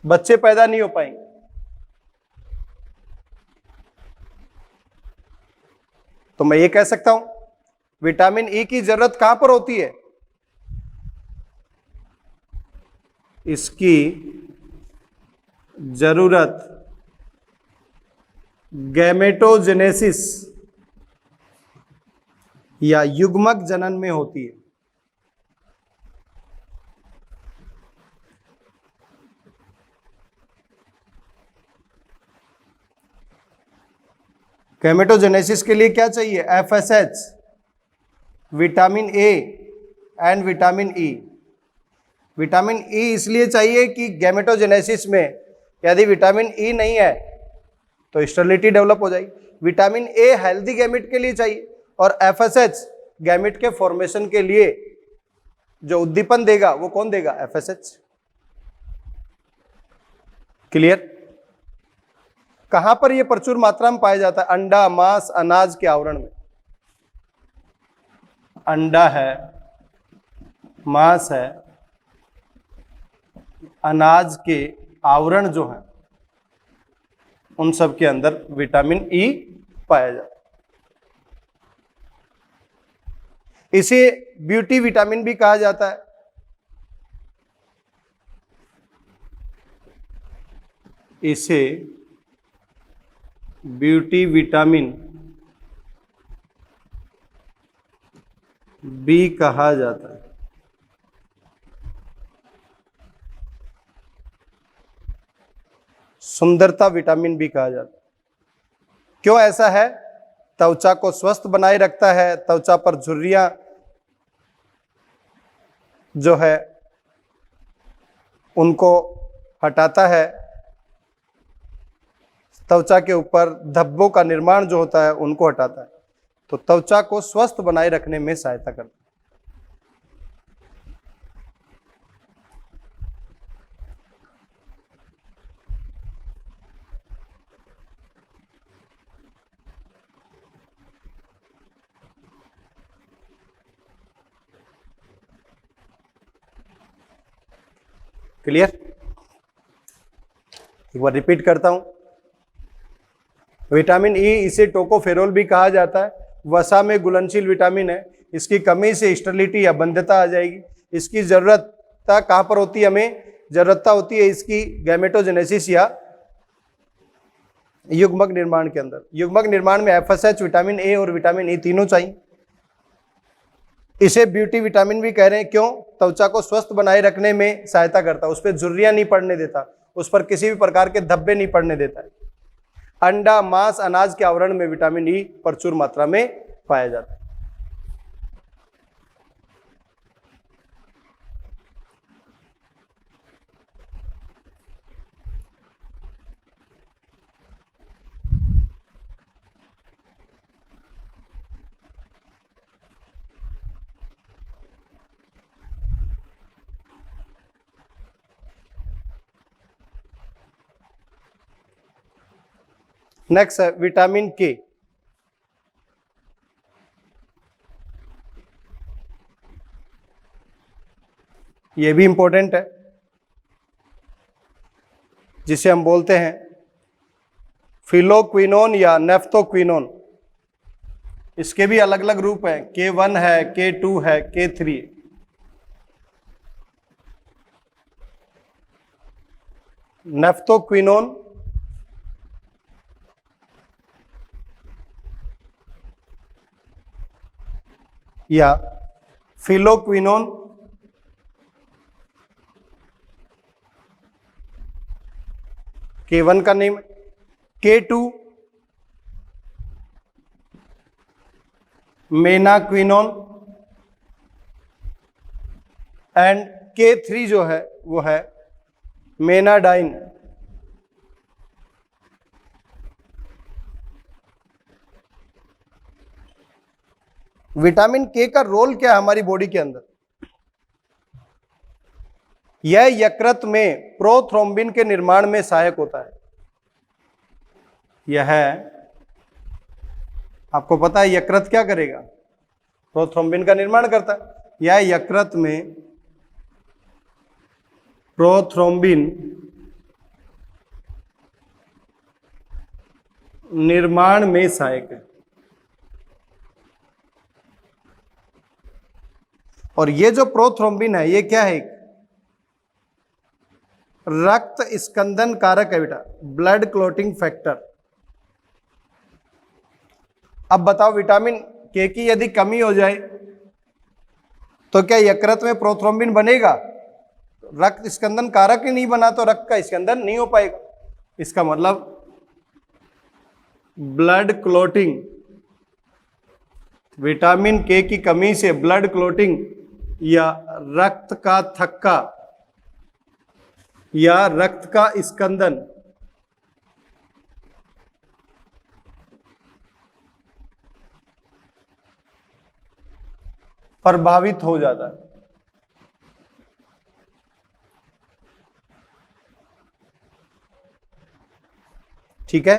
S1: बच्चे पैदा नहीं हो पाएंगे। तो मैं ये कह सकता हूं विटामिन ई की जरूरत कहां पर होती है? इसकी जरूरत गैमेटोजेनेसिस या युग्मक जनन में होती है। गैमेटोजेनेसिस के लिए क्या चाहिए? FSH, vitamin A and vitamin E. Vitamin E इसलिए चाहिए कि गैमेटोजेनेसिस में यदि विटामिन ई नहीं है तो स्टेरिलिटी डेवलप हो जाएगी। विटामिन ए हेल्दी गैमेट के लिए चाहिए और एफएसएच गैमेट के फॉर्मेशन के लिए जो उद्दीपन देगा वो कौन देगा? एफएसएच। क्लियर? कहां पर यह प्रचुर मात्रा में पाया जाता है? अंडा, मांस, अनाज के आवरण में। अंडा है, मांस है, अनाज के आवरण जो है उन सब के अंदर विटामिन ई पाया जाता है। इसे ब्यूटी विटामिन भी कहा जाता है। इसे ब्यूटी विटामिन बी कहा जाता है। सुंदरता विटामिन बी कहा जाता है। क्यों ऐसा है? त्वचा को स्वस्थ बनाए रखता है, त्वचा पर झुर्रियां जो है उनको हटाता है, त्वचा के ऊपर धब्बों का निर्माण जो होता है उनको हटाता है, तो त्वचा को स्वस्थ बनाए रखने में सहायता करता है। क्लियर? एक बार रिपीट करता हूं, विटामिन ई, इसे टोकोफेरोल भी कहा जाता है, वसा में घुलनशील विटामिन है। इसकी कमी से स्टेरिलिटी या बंध्यता आ जाएगी। इसकी जरूरत कहां पर होती है? हमें जरूरत होती है इसकी गैमेटोजेनेसिस या युग्मक निर्माण के अंदर। युग्मक निर्माण में एफएसएच, विटामिन ए और विटामिन ई तीनों चाहिए। इसे ब्यूटी विटामिन भी कह रहे हैं। क्यों? त्वचा को स्वस्थ बनाए रखने में सहायता करता है, उस पर झुर्रियां नहीं पड़ने देता, उस पर किसी भी प्रकार के धब्बे नहीं पड़ने देता है। अंडा, मांस, अनाज के आवरण में विटामिन ई प्रचुर मात्रा में पाया जाता है। नेक्स्ट है विटामिन के। ये भी इंपॉर्टेंट है, जिसे हम बोलते हैं फिलोक्विनोन या नेफ्थोक्विनोन। इसके भी अलग अलग रूप हैं, K1 है, K2 है, K3। नेफ्थोक्विनोन या फिलोक्विनोन, K1 का name, K2 menaquinone and K3 जो है वो है मेनाडाइन। विटामिन के का रोल क्या है हमारी बॉडी के अंदर? यह यकृत में प्रोथ्रोम्बिन के निर्माण में सहायक होता है। यह आपको पता है यकृत क्या करेगा? प्रोथ्रोम्बिन का निर्माण करता है। यह यकृत में प्रोथ्रोम्बिन निर्माण में सहायक है। और ये जो प्रोथ्रोम्बिन है ये क्या है? रक्त स्कंदन कारक है बेटा, ब्लड क्लोटिंग फैक्टर। अब बताओ विटामिन के की यदि कमी हो जाए तो क्या यकृत में प्रोथ्रोम्बिन बनेगा? रक्त स्कंदन कारक ही नहीं बना तो रक्त का स्कंदन नहीं हो पाएगा। इसका मतलब ब्लड क्लोटिंग, विटामिन के की कमी से ब्लड क्लोटिंग या रक्त का थक्का या रक्त का स्कंदन प्रभावित हो जाता है। ठीक है,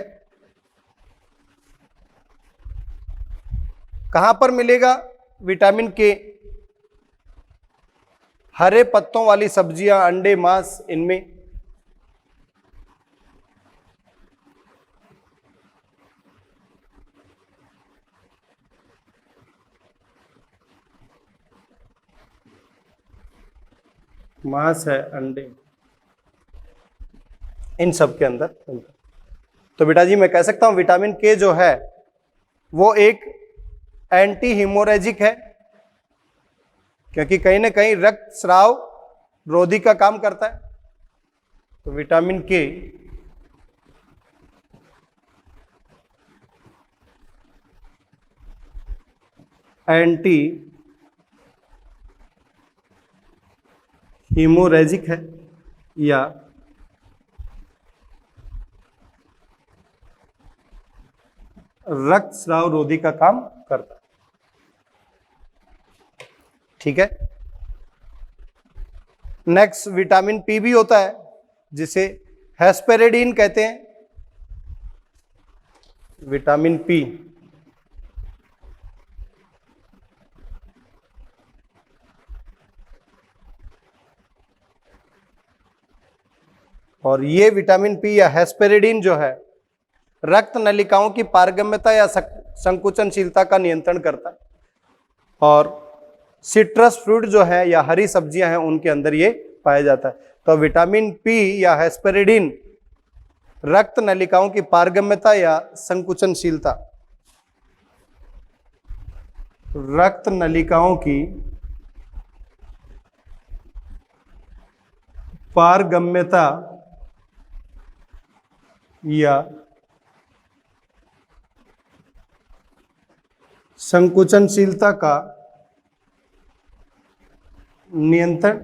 S1: कहां पर मिलेगा विटामिन के? हरे पत्तों वाली सब्जियां, अंडे, मांस, इनमें। मांस है, अंडे, इन सब के अंदर। तो बेटा जी मैं कह सकता हूं विटामिन के जो है वो एक एंटी हीमोरेजिक है, क्योंकि कहीं ना कहीं रक्त स्राव रोधी का काम करता है। तो विटामिन के एंटी हीमोरेजिक है या रक्त स्राव रोधी का काम करता है। ठीक है, नेक्स्ट विटामिन पी भी होता है जिसे हेस्पेरेडिन कहते हैं। विटामिन पी और ये विटामिन पी या हेस्पेरेडिन जो है रक्त नलिकाओं की पारगम्यता या संकुचनशीलता का नियंत्रण करता है। और सिट्रस फ्रूट जो है या हरी सब्जियां हैं उनके अंदर ये पाया जाता है। तो विटामिन पी या हेस्पेरेडिन रक्त नलिकाओं की पारगम्यता या संकुचनशीलता, रक्त नलिकाओं की पारगम्यता या संकुचनशीलता का नियंत्रण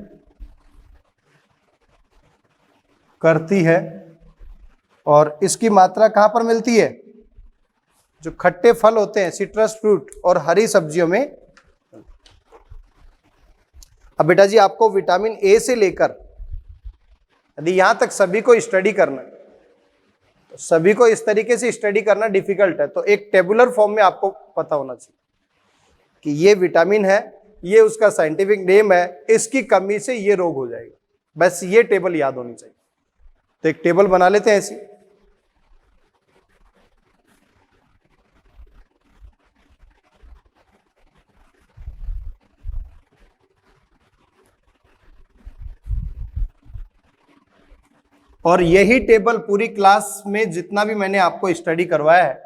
S1: करती है और इसकी मात्रा कहाँ पर मिलती है? जो खट्टे फल होते हैं, सिट्रस फ्रूट और हरी सब्जियों में। अब बेटा जी आपको विटामिन ए से लेकर यदि यहां तक सभी को स्टडी करना है, तो सभी को इस तरीके से स्टडी करना डिफिकल्ट है, तो एक टेबुलर फॉर्म में आपको पता होना चाहिए कि ये विटामिन है, ये उसका साइंटिफिक नेम है, इसकी कमी से ये रोग हो जाएगा। बस ये टेबल याद होनी चाहिए। तो एक टेबल बना लेते हैं ऐसी। और यही टेबल पूरी क्लास में जितना भी मैंने आपको स्टडी करवाया है,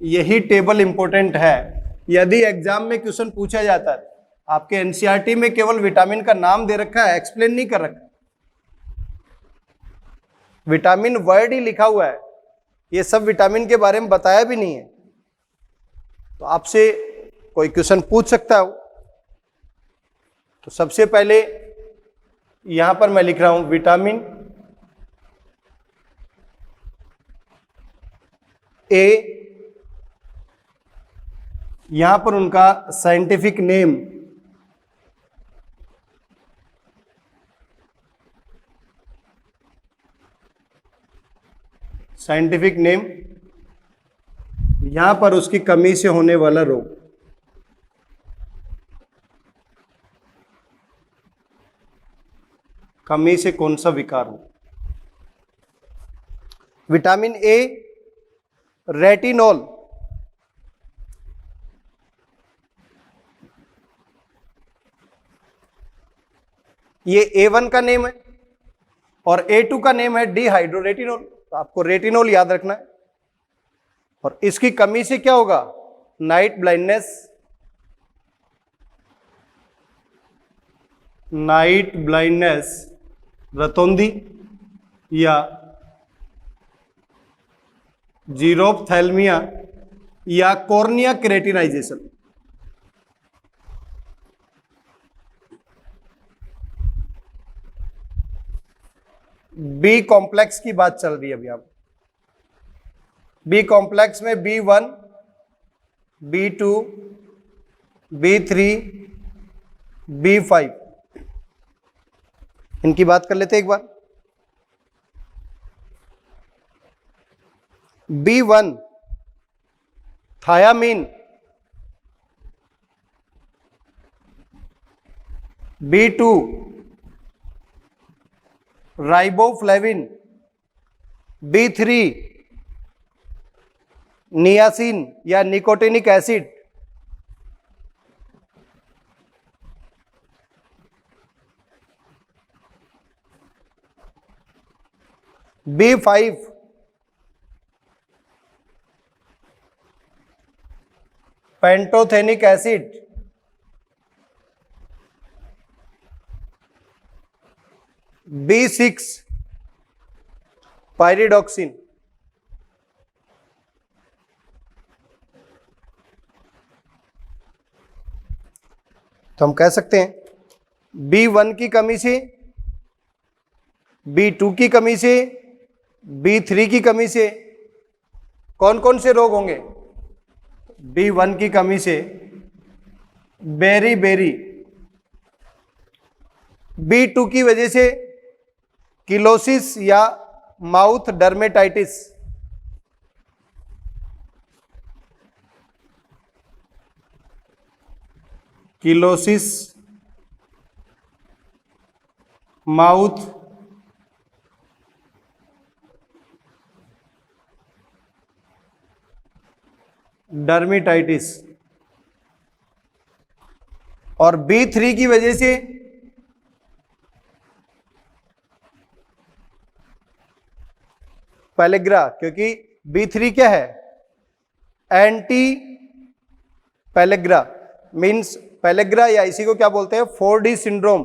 S1: यही टेबल इंपॉर्टेंट है। यदि एग्जाम में क्वेश्चन पूछा जाता है, आपके एनसीईआरटी में केवल विटामिन का नाम दे रखा है, एक्सप्लेन नहीं कर रखा, विटामिन वर्ड ही लिखा हुआ है, ये सब विटामिन के बारे में बताया भी नहीं है, तो आपसे कोई क्वेश्चन पूछ सकता है। तो सबसे पहले यहां पर मैं लिख रहा हूं विटामिन ए, यहां पर उनका साइंटिफिक नेम यहां पर उसकी कमी से होने वाला रोग। कमी से कौन सा विकार हो? विटामिन ए रेटिनॉल, ये A1 का नेम है और A2 का नेम है डिहाइड्रोरेटिनॉल। तो आपको रेटिनॉल याद रखना है। और इसकी कमी से क्या होगा? नाइट ब्लाइंडनेस, रतौंधी या जीरोप्थैल्मिया या कॉर्निया केरेटिनाइजेशन। बी कॉम्प्लेक्स की बात चल रही है अभी। आप बी कॉम्प्लेक्स में B1, B2, B3, B5 इनकी बात कर लेते हैं एक बार। B1 thiamine, B2 riboflavin, B3 niacin या nicotinic acid, B5 pantothenic acid, B6 pyridoxine. तो हम कह सकते हैं B1 की कमी से, B2 की कमी से, B3 की कमी से कौन कौन से रोग होंगे? B1 की कमी से बेरी, B2 की वजह से किलोसिस या mouth dermatitis, cheilosis mouth dermatitis, और B3 की वजह से पैलेग्रा, क्योंकि B3 क्या है? एंटी पैलेग्रा, मीन्स पैलेग्रा या इसी को क्या बोलते हैं? 4D syndrome.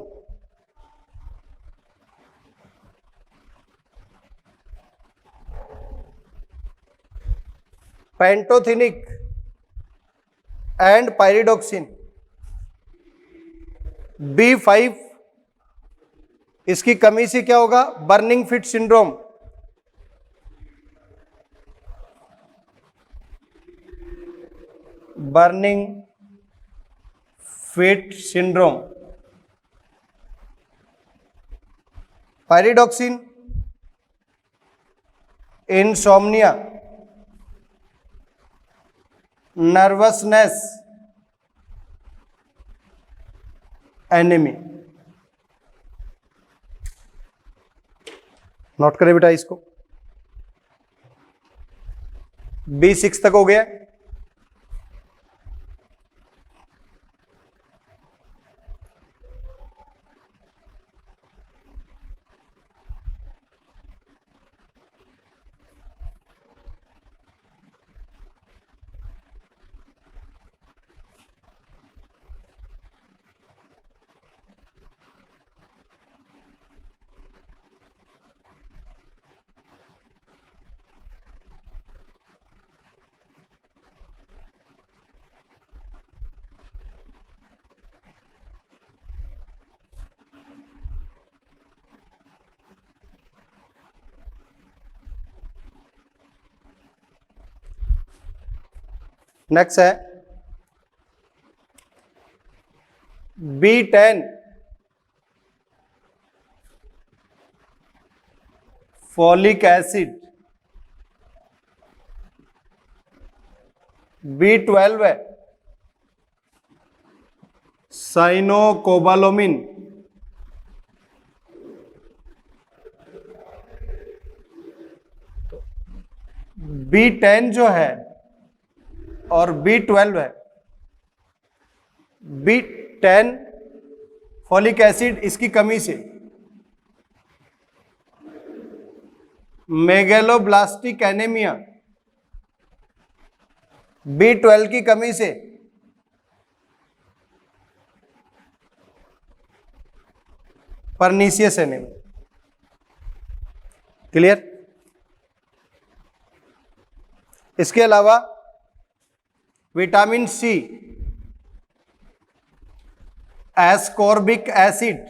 S1: Pantothenic and pyridoxine. B5 इसकी कमी से क्या होगा? Burning fit syndrome. Burning fit syndrome. Pyridoxine, insomnia, nervousness, enemy. Note करें बेटा इसको। B6 तक हो गया। नेक्स्ट है B10, फॉलिक एसिड। B12 है साइनोकोबालोमिन। B10 जो है और B12 है। B10 फॉलिक एसिड, इसकी कमी से मेगेलोब्लास्टिक एनीमिया। B12 की कमी से परनीसियस एनीमिया। क्लियर? इसके अलावा विटामिन C, एस्कॉर्बिक एसिड,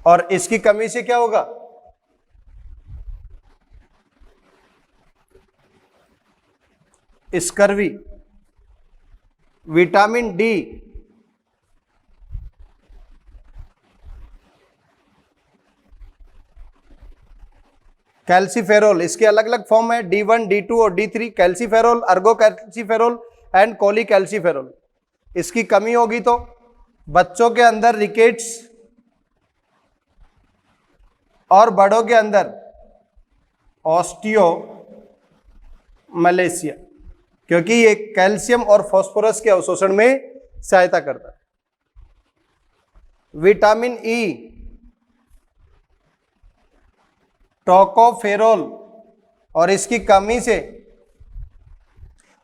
S1: और इसकी कमी से क्या होगा? स्कर्वी। Vitamin D, calciferol. इसके अलग अलग फॉर्म है, D1, D2 और D3। Calciferol, ergocalciferol and cholecalciferol. इसकी कमी होगी तो बच्चों के अंदर रिकेट्स और बड़ों के अंदर ऑस्टियो मलेशिया, क्योंकि ये कैल्शियम और फास्फोरस के अवशोषण में सहायता करता है। विटामिन E, टोकोफेरोल, और इसकी कमी से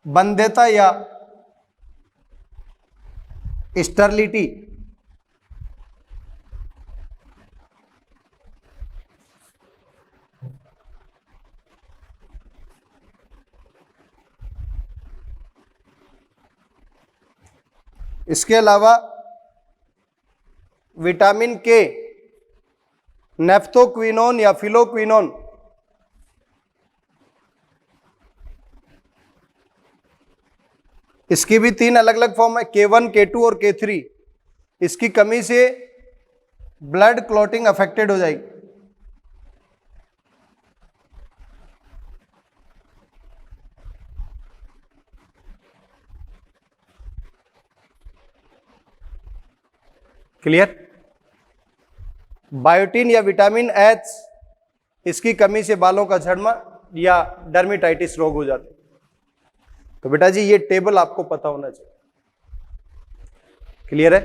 S1: बंध्यता या स्टर्लिटी। इसके अलावा विटामिन K, नेफ्थोक्विनोन या फिलोक्विनोन। इसकी भी 3 अलग अलग फॉर्म है, K1, K2 और K3। इसकी कमी से ब्लड क्लॉटिंग अफेक्टेड हो जाएगी। क्लियर? बायोटिन या विटामिन H, इसकी कमी से बालों का झड़ना या डर्मेटाइटिस रोग हो जाते। तो बेटा जी ये टेबल आपको पता होना चाहिए। क्लियर है?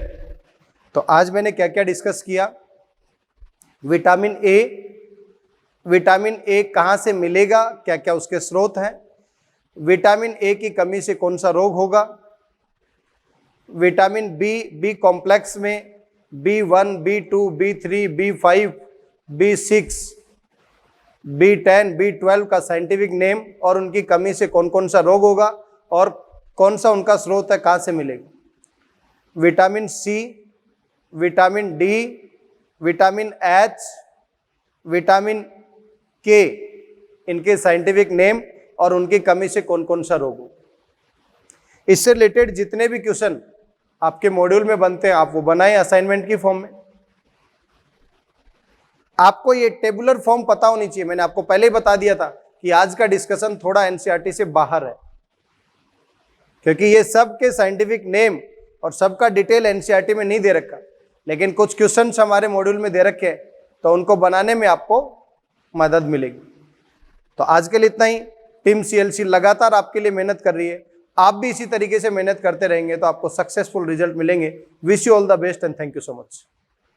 S1: तो आज मैंने क्या क्या डिस्कस किया? विटामिन ए, विटामिन ए कहां से मिलेगा, क्या क्या उसके स्रोत हैं, विटामिन ए की कमी से कौन सा रोग होगा, विटामिन बी कॉम्प्लेक्स में B1, B2, B3, B5, B6, B10, B12 का साइंटिफिक नेम और उनकी कमी से कौन कौन सा रोग होगा, और कौन सा उनका स्रोत है, कहाँ से मिलेगी। Vitamin c, vitamin d, vitamin h, vitamin k, इनके साइंटिफिक नेम और उनकी कमी से कौन कौन सा रोग हो। इससे रिलेटेड जितने भी क्वेश्चन आपके मॉड्यूल में बनते हैं आप वो बनाएं असाइनमेंट की फॉर्म में। आपको ये टेबुलर फॉर्म पता होनी चाहिए। मैंने आपको पहले ही बता दिया था कि आज का डिस्कशन थोड़ा एनसीईआरटी से बाहर है, क्योंकि ये सब के साइंटिफिक नेम और सबका डिटेल एनसीईआरटी में नहीं दे रखा, लेकिन कुछ क्वेश्चंस हमारे मॉड्यूल में दे रखे हैं, तो उनको बनाने में आपको मदद मिलेगी। तो आज के लिए इतना ही। टीम सीएलसी लगातार आपके लिए मेहनत कर रही है, आप भी इसी तरीके से मेहनत करते रहेंगे तो आपको सक्सेसफुल रिजल्ट मिलेंगे। Wish you all the best and thank you so much.